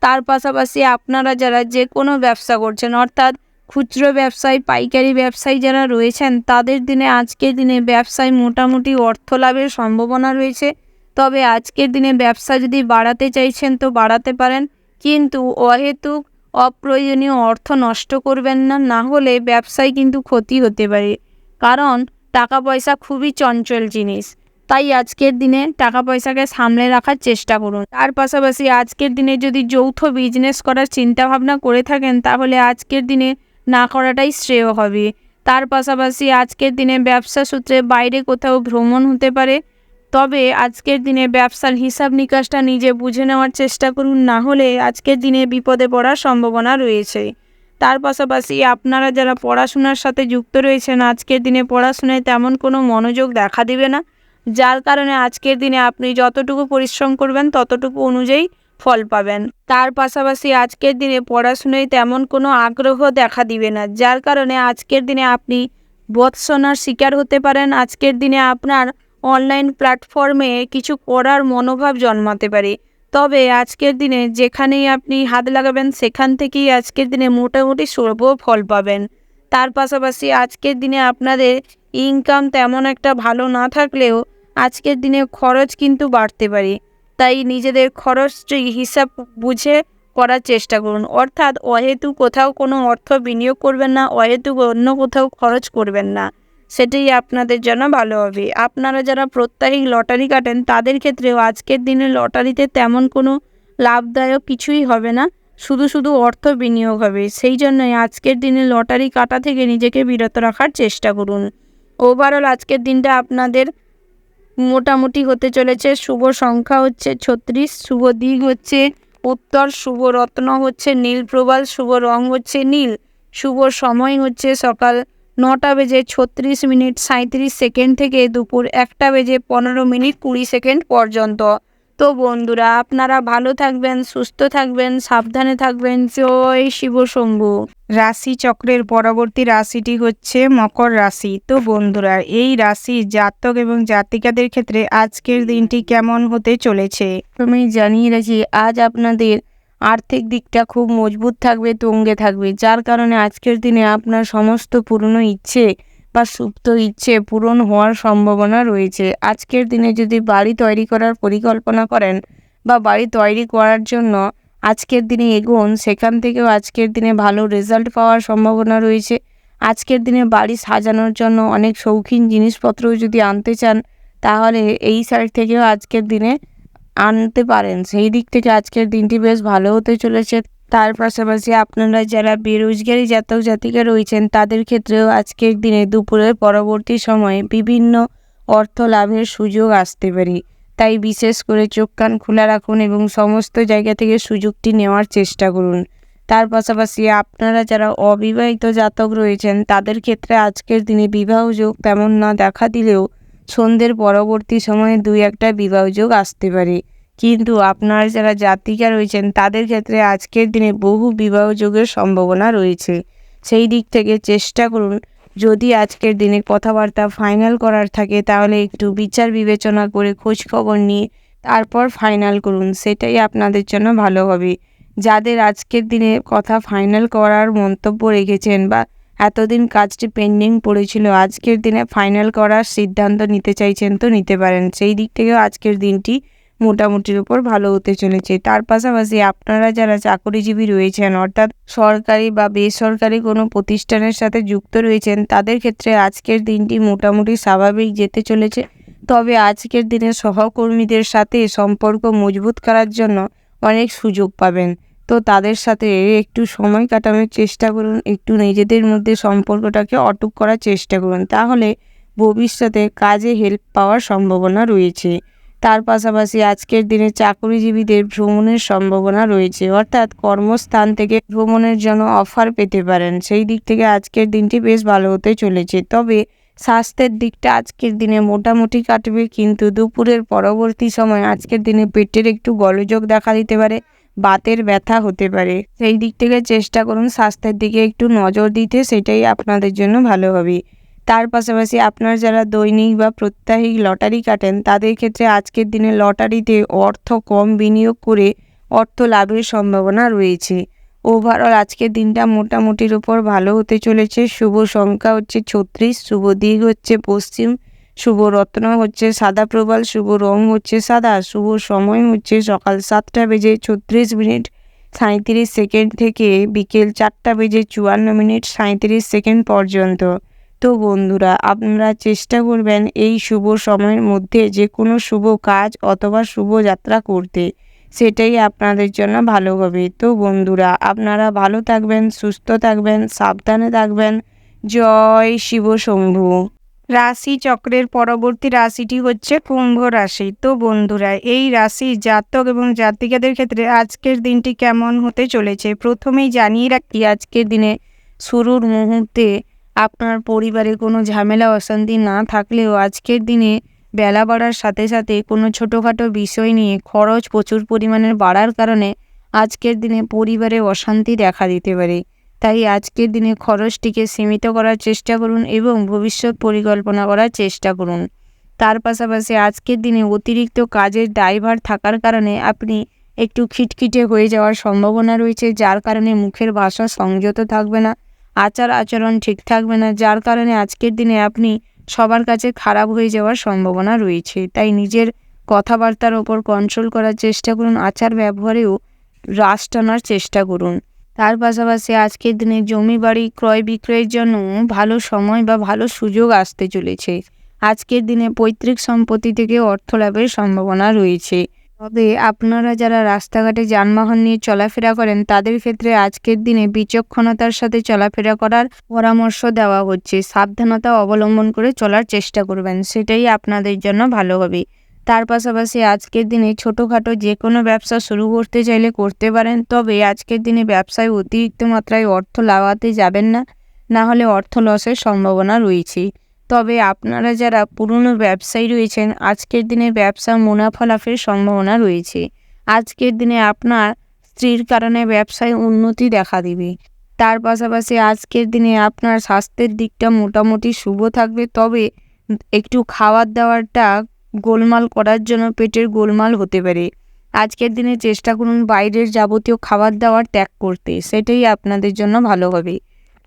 তার পাশাপাশি আপনারা যারা যে কোনো ব্যবসা করছেন, অর্থাৎ খুচরো ব্যবসায়ী, পাইকারি ব্যবসায়ী যারা রয়েছেন, তাদের দিনে আজকের দিনে ব্যবসায় মোটামুটি অর্থ লাভের সম্ভাবনা রয়েছে। তবে আজকের দিনে ব্যবসা যদি বাড়াতে চাইছেন তো বাড়াতে পারেন, কিন্তু অহেতুক অপ্রয়োজনীয় অর্থ নষ্ট করবেন না, না হলে ব্যবসায় কিন্তু ক্ষতি হতে পারে। কারণ টাকা পয়সা খুবই চঞ্চল জিনিস, তাই আজকের দিনে টাকা পয়সাকে সামলে রাখার চেষ্টা করুন। তার পাশাপাশি আজকের দিনে যদি যৌথ বিজনেস করার চিন্তাভাবনা করে থাকেন, তাহলে আজকের দিনে না করাটাই শ্রেয় হবে। তার পাশাপাশি আজকের দিনে ব্যবসা সূত্রে বাইরে কোথাও ভ্রমণ হতে পারে, তবে আজকের দিনে ব্যবসার হিসাব নিকাশটা নিজে বুঝে নেওয়ার চেষ্টা করুন, না হলে আজকের দিনে বিপদে পড়ার সম্ভাবনা রয়েছে। তার পাশাপাশি আপনারা যারা পড়াশোনার সাথে যুক্ত রয়েছেন, আজকের দিনে পড়াশোনায় তেমন কোনো মনোযোগ দেখা দেবে না, যার কারণে আজকের দিনে আপনি যতটুকু পরিশ্রম করবেন ততটুকু অনুযায়ী ফল পাবেন। তার পাশাপাশি আজকের দিনে পড়াশোনায় তেমন কোনো আগ্রহ দেখা দিবে না, যার কারণে আজকের দিনে আপনি ভর্ৎসনার শিকার হতে পারেন। আজকের দিনে আপনার অনলাইন প্ল্যাটফর্মে কিছু করার মনোভাব জন্মাতে পারে। তবে আজকের দিনে যেখানেই আপনি হাত লাগাবেন সেখান থেকেই আজকের দিনে মোটামুটি শুভ ফল পাবেন। তার পাশাপাশি আজকের দিনে আপনাদের ইনকাম তেমন একটা ভালো না থাকলেও আজকের দিনে খরচ কিন্তু বাড়তে পারে। তাই নিজেদের খরচটি হিসাব বুঝে করার চেষ্টা করুন, অর্থাৎ অহেতুক কোথাও কোনো অর্থ বিনিয়োগ করবেন না, অহেতুক অন্য কোথাও খরচ করবেন না, সেটাই আপনাদের জন্য ভালো হবে। আপনারা যারা প্রত্যাহিক লটারি কাটেন তাদের ক্ষেত্রেও আজকের দিনে লটারিতে তেমন কোনো লাভদায়ক কিছুই হবে না, শুধু অর্থ বিনিয়োগ হবে। সেই জন্যই আজকের দিনে লটারি কাটা থেকে নিজেকে বিরত রাখার চেষ্টা করুন। ওভারঅল আজকের দিনটা আপনাদের মোটামুটি হতে চলেছে। শুভ সংখ্যা হচ্ছে 36, শুভ দিক হচ্ছে উত্তর, শুভ রত্ন হচ্ছে নীল প্রবাল, শুভ রং হচ্ছে নীল, শুভ সময় হচ্ছে সকাল 9টা বেজে 36 মিনিট 37 সেকেন্ড থেকে দুপুর 1টা বেজে 15 মিনিট 20 সেকেন্ড পর্যন্ত। তো বন্ধুরা, আপনারা ভালো থাকবেন, সুস্থ থাকবেন, সাবধানে থাকবেন। জয় শিব শম্ভু। রাশি চক্রের পরবর্তী রাশিটি হচ্ছে মকর রাশি। তো বন্ধুরা, এই রাশি জাতক এবং জাতিকাদের ক্ষেত্রে আজকের দিনটি কেমন হতে চলেছে? আমি জানিয়ে রাখি, আজ আপনাদের আর্থিক দিকটা খুব মজবুত থাকবে, তুঙ্গে থাকবে, যার কারণে আজকের দিনে আপনার সমস্ত পুরনো ইচ্ছে বা সুপ্ত ইচ্ছে পূরণ হওয়ার সম্ভাবনা রয়েছে। আজকের দিনে যদি বাড়ি তৈরি করার পরিকল্পনা করেন বা বাড়ি তৈরি করার জন্য আজকের দিনে এগোন, সেখান থেকেও আজকের দিনে ভালো রেজাল্ট পাওয়ার সম্ভাবনা রয়েছে। আজকের দিনে বাড়ি সাজানোর জন্য অনেক শৌখিন জিনিসপত্র যদি আনতে চান, তাহলে এই সাইড থেকেও আজকের দিনে আনতে পারেন। সেই দিক থেকে আজকের দিনটি বেশ ভালো হতে চলেছে। তার পাশাপাশি আপনারা যারা বেরোজগারি জাতক জাতিকা রয়েছেন তাদের ক্ষেত্রেও আজকের দিনে দুপুরের পরবর্তী সময়ে বিভিন্ন অর্থ লাভের সুযোগ আসতে পারে। তাই বিশেষ করে চোখ কান খোলা রাখুন এবং সমস্ত জায়গা থেকে সুযোগটি নেওয়ার চেষ্টা করুন। তার পাশাপাশি আপনারা যারা অবিবাহিত জাতক রয়েছেন তাদের ক্ষেত্রে আজকের দিনে বিবাহযোগ তেমন না দেখা দিলেও সন্ধ্যের পরবর্তী সময়ে 2-1টা বিবাহযোগ আসতে পারে। কিন্তু আপনারা যারা জাতিকা রয়েছেন তাদের ক্ষেত্রে আজকের দিনে বহু বিবাহযোগের সম্ভাবনা রয়েছে। সেই দিক থেকে চেষ্টা করুন, যদি আজকের দিনে কথাবার্তা ফাইনাল করার থাকে তাহলে একটু বিচার বিবেচনা করে খোঁজ খবর নিয়ে তারপর ফাইনাল করুন, সেটাই আপনাদের জন্য ভালো হবে। যাদের আজকের দিনে কথা ফাইনাল করার মন্তব্য রেখেছেন বা এতদিন কাজটি পেন্ডিং পড়েছিল, আজকের দিনে ফাইনাল করার সিদ্ধান্ত নিতে চাইছেন তো নিতে পারেন। সেই দিক থেকেও আজকের দিনটি মোটামুটির উপর ভালো হতে চলেছে। তার পাশাপাশি আপনারা যারা চাকরিজীবী রয়েছেন, অর্থাৎ সরকারি বা বেসরকারি কোনো প্রতিষ্ঠানের সাথে যুক্ত রয়েছেন, তাদের ক্ষেত্রে আজকের দিনটি মোটামুটি স্বাভাবিক যেতে চলেছে। তবে আজকের দিনে সহকর্মীদের সাথে সম্পর্ক মজবুত করার জন্য অনেক সুযোগ পাবেন। তো তাদের সাথে একটু সময় কাটানোর চেষ্টা করুন, একটু নিজেদের মধ্যে সম্পর্কটাকে অটুট করার চেষ্টা করুন, তাহলে ভবিষ্যতে কাজে হেল্প পাওয়ার সম্ভাবনা রয়েছে। তার পাশাপাশি আজকের দিনে চাকরিজীবীদের ভ্রমণের সম্ভাবনা রয়েছে, অর্থাৎ কর্মস্থান থেকে ভ্রমণের জন্য অফার পেতে পারেন। সেই দিক থেকে আজকের দিনটি বেশ ভালো হতে চলেছে। তবে স্বাস্থ্যের দিকটা আজকের দিনে মোটামুটি কাটবে, কিন্তু দুপুরের পরবর্তী সময় আজকের দিনে পেটের একটু গোলযোগ দেখা দিতে পারে, বাতের ব্যথা হতে পারে। সেই দিক থেকে চেষ্টা করুন স্বাস্থ্যের দিকে একটু নজর দিতে, সেটাই আপনাদের জন্য ভালো হবে। তার পাশাপাশি আপনার যারা দৈনিক বা প্রত্যাহিক লটারি কাটেন তাদের ক্ষেত্রে আজকের দিনে লটারিতে অর্থ কম বিনিয়োগ করে অর্থ লাভের সম্ভাবনা রয়েছে। ওভারঅল আজকের দিনটা মোটামুটির উপর ভালো হতে চলেছে। শুভ সংখ্যা হচ্ছে 36, শুভ দিক হচ্ছে পশ্চিম, শুভ রত্ন হচ্ছে সাদা প্রবাল, শুভ রং হচ্ছে সাদা, শুভ সময় হচ্ছে সকাল 7টা বেজে 36 মিনিট 37 সেকেন্ড থেকে বিকেল 4টা বেজে 54 মিনিট 37 সেকেন্ড পর্যন্ত। তো বন্ধুরা, আপনারা চেষ্টা করবেন এই শুভ সময়ের মধ্যে যে কোনো শুভ কাজ অথবা শুভ যাত্রা করতে, সেটাই আপনাদের জন্য ভালো হবে। তো বন্ধুরা, আপনারা ভালো থাকবেন, সুস্থ থাকবেন, সাবধানে থাকবেন। জয় শিব শম্ভু। রাশি চক্রের পরবর্তী রাশিটি হচ্ছে কুম্ভ রাশি। তো বন্ধুরা, এই রাশি জাতক এবং জাতিকাদের ক্ষেত্রে আজকের দিনটি কেমন হতে চলেছে? প্রথমেই জানিয়ে রাখি, আজকের দিনে শুরুর মুহূর্তে আপনার পরিবারে কোনো ঝামেলা অশান্তি না থাকলেও আজকের দিনে বেলা বাড়ার সাথে সাথে কোনো ছোটোখাটো বিষয় নিয়ে খরচ প্রচুর পরিমাণের বাড়ার কারণে আজকের দিনে পরিবারে অশান্তি দেখা দিতে পারে। তাই আজকের দিনে খরচটিকে সীমিত করার চেষ্টা করুন এবং ভবিষ্যৎ পরিকল্পনা করার চেষ্টা করুন। তার পাশাপাশি আজকের দিনে অতিরিক্ত কাজের দায়ভার থাকার কারণে আপনি একটু খিটখিটে হয়ে যাওয়ার সম্ভাবনা রয়েছে, যার কারণে মুখের ভাষা সংযত থাকবে না, আচার আচরণ ঠিক থাকবে না, যার কারণে আজকের দিনে আপনি সবার কাছে খারাপ হয়ে যাওয়ার সম্ভাবনা রয়েছে। তাই নিজের কথাবার্তার ওপর কন্ট্রোল করার চেষ্টা করুন, আচার ব্যবহারেও রাশ টানার চেষ্টা করুন। তার পাশাপাশি আজকের দিনে জমি বাড়ি ক্রয় বিক্রয়ের জন্য ভালো সময় বা ভালো সুযোগ আসতে চলেছে। আজকের দিনে পৈতৃক সম্পত্তি থেকে অর্থ লাভের সম্ভাবনা রয়েছে। তবে আপনারা যারা রাস্তাঘাটে যানবাহন নিয়ে চলাফেরা করেন তাদের ক্ষেত্রে আজকের দিনে বিচক্ষণতার সাথে চলাফেরা করার পরামর্শ দেওয়া হচ্ছে। সাবধানতা অবলম্বন করে চলার চেষ্টা করবেন, সেটাই আপনাদের জন্য ভালো হবে। তার পাশাপাশি আজকের দিনে ছোটোখাটো যে কোনো ব্যবসা শুরু করতে চাইলে করতে পারেন, তবে আজকের দিনে ব্যবসায় অতিরিক্ত মাত্রায় অর্থ লাগাতে যাবেন না, না হলে অর্থ লসের সম্ভাবনা রয়েছে। তবে আপনারা যারা পুরনো ব্যবসায়ী রয়েছেন আজকের দিনে ব্যবসা মুনাফা লাভের সম্ভাবনা রয়েছে। আজকের দিনে আপনার স্ত্রীর কারণে ব্যবসায় উন্নতি দেখা দিবে। তার পাশাপাশি আজকের দিনে আপনার স্বাস্থ্যের দিকটা মোটামুটি শুভ থাকবে, তবে একটু খাওয়ার দাওয়ারটা গোলমাল করার জন্য পেটের গোলমাল হতে পারে। আজকের দিনে চেষ্টা করুন বাইরের যাবতীয় খাবার দাবার ত্যাগ করতে, সেটাই আপনাদের জন্য ভালো হবে।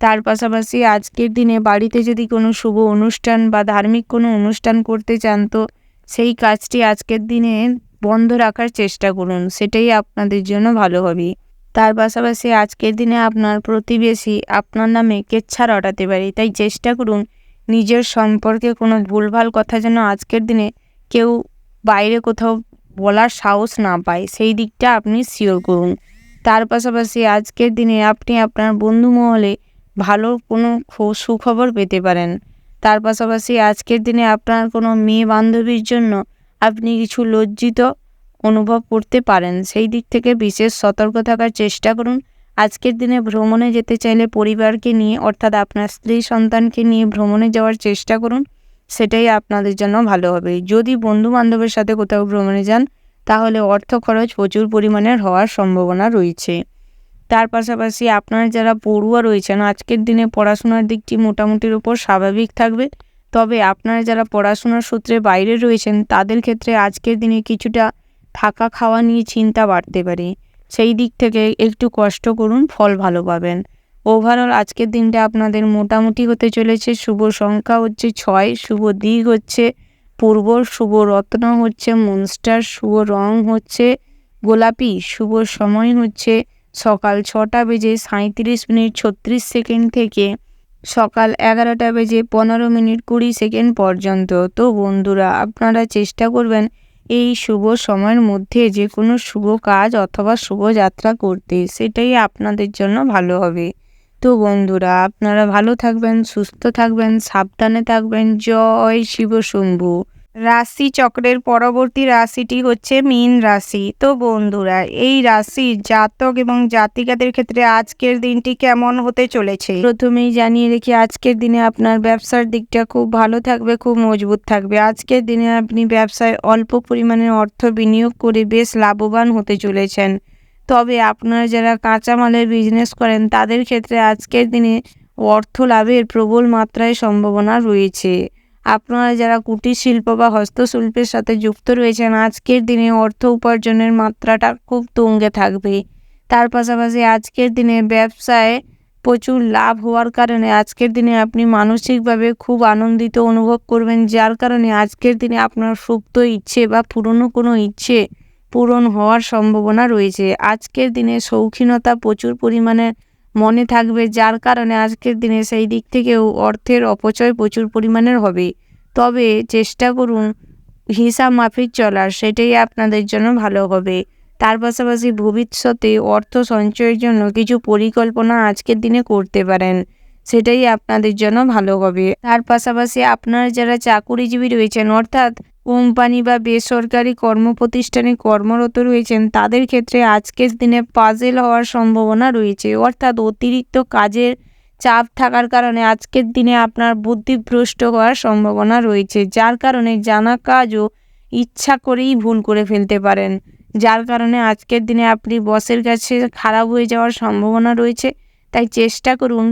তার পাশাপাশি আজকের দিনে বাড়িতে যদি কোনো শুভ অনুষ্ঠান বা ধার্মিক কোনো অনুষ্ঠান করতে চান তো সেই কাজটি আজকের দিনে বন্ধ রাখার চেষ্টা করুন, সেটাই আপনাদের জন্য ভালো হবে। তার পাশাপাশি আজকের দিনে আপনার প্রতিবেশী আপনার নামে কেচ্ছা রটাতে পারে, তাই চেষ্টা করুন নিজের সম্পর্কে কোনো ভুলভাল কথা যেন আজকের দিনে কেউ বাইরে কোথাও বলার সাহস না পায়, সেই দিকটা আপনি শিওর করুন। তার পাশাপাশি আজকের দিনে আপনি আপনার বন্ধু মহলে ভালো কোনো সুখবর পেতে পারেন। তার পাশাপাশি আজকের দিনে আপনার কোনো মেয়ে বান্ধবীর জন্য আপনি কিছু লজ্জিত অনুভব করতে পারেন, সেই দিক থেকে বিশেষ সতর্ক থাকার চেষ্টা করুন। আজকের দিনে ভ্রমণে যেতে চাইলে পরিবারকে নিয়ে অর্থাৎ আপনার স্ত্রী সন্তানকে নিয়ে ভ্রমণে যাওয়ার চেষ্টা করুন, সেটাই আপনাদের জন্য ভালো হবে। যদি বন্ধু বান্ধবের সাথে কোথাও ভ্রমণে যান তাহলে অর্থ খরচ প্রচুর পরিমাণের হওয়ার সম্ভাবনা রয়েছে। তার পাশাপাশি আপনারা যারা পড়ুয়া রয়েছেন আজকের দিনে পড়াশোনার দিকটি মোটামুটির উপর স্বাভাবিক থাকবে, তবে আপনারা যারা পড়াশোনার সূত্রে বাইরে রয়েছেন তাদের ক্ষেত্রে আজকের দিনে কিছুটা থাকা খাওয়া নিয়ে চিন্তা বাড়তে পারে, সেই দিক থেকে একটু কষ্ট করুন, ফল ভালো পাবেন। ওভারঅল আজকের দিনটা আপনাদের মোটামুটি হতে চলেছে। শুভ সংখ্যা হচ্ছে 6, শুভ দিক হচ্ছে পূর্ব, শুভ রত্ন হচ্ছে মনস্টার, শুভ রং হচ্ছে গোলাপি, শুভ সময় হচ্ছে সকাল 6:37:36 থেকে সকাল 11:15:20 পর্যন্ত। তো বন্ধুরা আপনারা চেষ্টা করবেন এই শুভ সময়ের মধ্যে যে কোনো শুভ কাজ অথবা শুভযাত্রা করতে, সেটাই আপনাদের জন্য ভালো হবে। তো বন্ধুরা আপনারা ভালো থাকবেন, সুস্থ থাকবেন, সাবধানে থাকবেন। জয় শিব শম্ভু। রাশি চক্রের পরবর্তী রাশিটি হচ্ছে মীন রাশি। তো বন্ধুরা এই রাশির জাতক এবং জাতিকাদের ক্ষেত্রে আজকের দিনটি কেমন হতে চলেছে প্রথমেই জানিয়ে রেখে আজকের দিনে আপনার ব্যবসার দিকটা খুব ভালো থাকবে, খুব মজবুত থাকবে। আজকের দিনে আপনি ব্যবসায় অল্প পরিমাণে অর্থ বিনিয়োগ করে বেশ লাভবান হতে চলেছেন। তবে আপনারা যারা কাঁচামালের বিজনেস করেন তাদের ক্ষেত্রে আজকের দিনে অর্থ লাভের প্রবল মাত্রায় সম্ভাবনা রয়েছে। আপনারা যারা কুটির শিল্প বা হস্তশিল্পের সাথে যুক্ত রয়েছেন আজকের দিনে অর্থ উপার্জনের মাত্রাটা খুব তুঙ্গে থাকবে। তার পাশাপাশি আজকের দিনে ব্যবসায় প্রচুর লাভ হওয়ার কারণে আজকের দিনে আপনি মানসিকভাবে খুব আনন্দিত অনুভব করবেন, যার কারণে আজকের দিনে আপনার সুপ্ত ইচ্ছে বা পুরনো কোনো ইচ্ছে পূরণ হওয়ার সম্ভাবনা রয়েছে। আজকের দিনে শৌখিনতা প্রচুর পরিমাণে মনে থাকবে, যার কারণে আজকের দিনে সেই দিক থেকেও অর্থের অপচয় প্রচুর পরিমাণের হবে। তবে চেষ্টা করুন হিসাব মাফিক চলার, সেটাই আপনাদের জন্য ভালো হবে। তার পাশাপাশি ভবিষ্যতে অর্থ সঞ্চয়ের জন্য কিছু পরিকল্পনা আজকের দিনে করতে পারেন, সেটাই আপনাদের জন্য ভালো হবে। তার পাশাপাশি আপনারা যারা চাকুরিজীবী রয়েছেন অর্থাৎ কোম্পানি বা বেসরকারি কর্মপ্রতিষ্ঠানে কর্মরত রয়েছেন তাদের ক্ষেত্রে আজকের দিনে পাজেল হওয়ার সম্ভাবনা রয়েছে, অর্থাৎ অতিরিক্ত কাজের চাপ থাকার কারণে আজকের দিনে আপনার বুদ্ধিভ্রষ্ট হওয়ার সম্ভাবনা রয়েছে, যার কারণে জানা কাজও ইচ্ছা করেই ভুল করে ফেলতে পারেন, যার কারণে আজকের দিনে আপনি বসের কাছে খারাপ হয়ে যাওয়ার সম্ভাবনা রয়েছে। তাই চেষ্টা করুন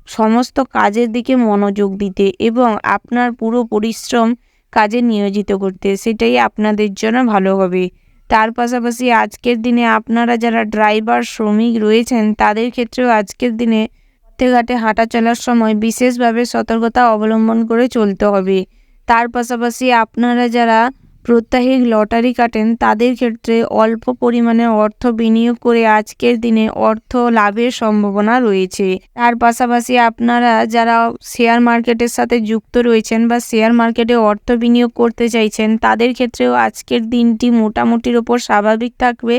সমস্ত কাজের দিকে মনোযোগ দিতে এবং আপনার পুরো পরিশ্রম কাজে নিয়োজিত করতে, সেটাই আপনাদের জন্য ভালো হবে। তার পাশাপাশি আজকের দিনে আপনারা যারা ড্রাইভার শ্রমিক রয়েছেন তাদের ক্ষেত্রেও আজকের দিনে পথে ঘাটে হাঁটা চলার সময় বিশেষভাবে সতর্কতা অবলম্বন করে চলতে হবে। তার পাশাপাশি আপনারা যারা প্রত্যাহিক লটারি কাটেন তাদের ক্ষেত্রে অল্প পরিমাণে অর্থ বিনিয়োগ করে আজকের দিনে অর্থ লাভের সম্ভাবনা রয়েছে। তার পাশাপাশি আপনারা যারা শেয়ার মার্কেটের সাথে যুক্ত রয়েছেন বা শেয়ার মার্কেটে অর্থ বিনিয়োগ করতে চাইছেন তাদের ক্ষেত্রেও আজকের দিনটি মোটামুটির ওপর স্বাভাবিক থাকবে।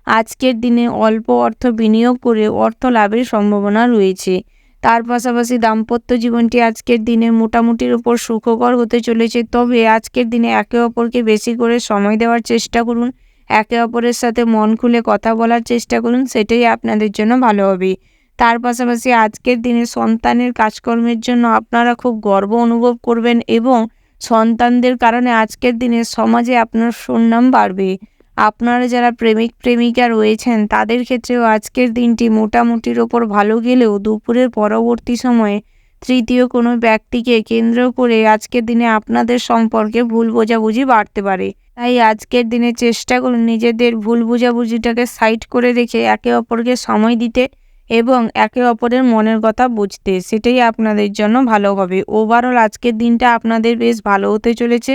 আজকের দিনে অল্প অর্থ বিনিয়োগ করে অর্থ লাভের সম্ভাবনা রয়েছে। তার পাশাপাশি দাম্পত্য জীবনটি আজকের দিনে মোটামুটির ওপর সুখকর হতে চলেছে, তবে আজকের দিনে একে অপরকে বেশি করে সময় দেওয়ার চেষ্টা করুন, একে অপরের সাথে মন খুলে কথা বলার চেষ্টা করুন, সেটাই আপনাদের জন্য ভালো হবে। তার পাশাপাশি আজকের দিনে সন্তানের কাজকর্মের জন্য আপনারা খুব গর্ব অনুভব করবেন এবং সন্তানদের কারণে আজকের দিনে সমাজে আপনার সুনাম বাড়বে। আপনারা যারা প্রেমিক প্রেমিকা রয়েছেন তাদের ক্ষেত্রেও আজকের দিনটি মোটামুটির ওপর ভালো গেলেও দুপুরের পরবর্তী সময়ে তৃতীয় কোনো ব্যক্তিকে কেন্দ্র করে আজকের দিনে আপনাদের সম্পর্কে ভুল বোঝাবুঝি বাড়তে পারে। তাই আজকের দিনে চেষ্টা করুন নিজেদের ভুল বোঝাবুঝিটাকে সাইড করে রেখে একে অপরকে সময় দিতে এবং একে অপরের মনের কথা বুঝতে, সেটাই আপনাদের জন্য ভালো হবে। ওভারঅল আজকের দিনটা আপনাদের বেশ ভালো হতে চলেছে।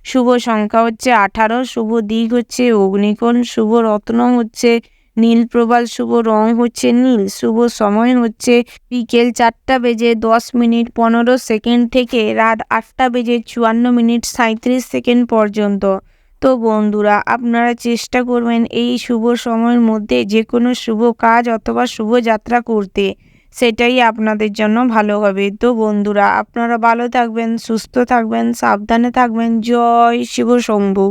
শুভ সংখ্যা হচ্ছে 18, শুভ দিক হচ্ছে অগ্নিকোণ, শুভ রত্ন হচ্ছে নীল প্রবাল, শুভ রং হচ্ছে নীল, শুভ সময় হচ্ছে বিকেল 4:10 থেকে রাত 8:54 পর্যন্ত। তো বন্ধুরা, আপনারা চেষ্টা করবেন এই শুভ সময়ের মধ্যে যে কোনো শুভ কাজ অথবা শুভ যাত্রা করতে, সেটাই আপনাদের জন্য ভালো হবে। তো বন্ধুরা, আপনারা ভালো থাকবেন, সুস্থ থাকবেন, সাবধানে থাকবেন। জয় শিব শম্ভু।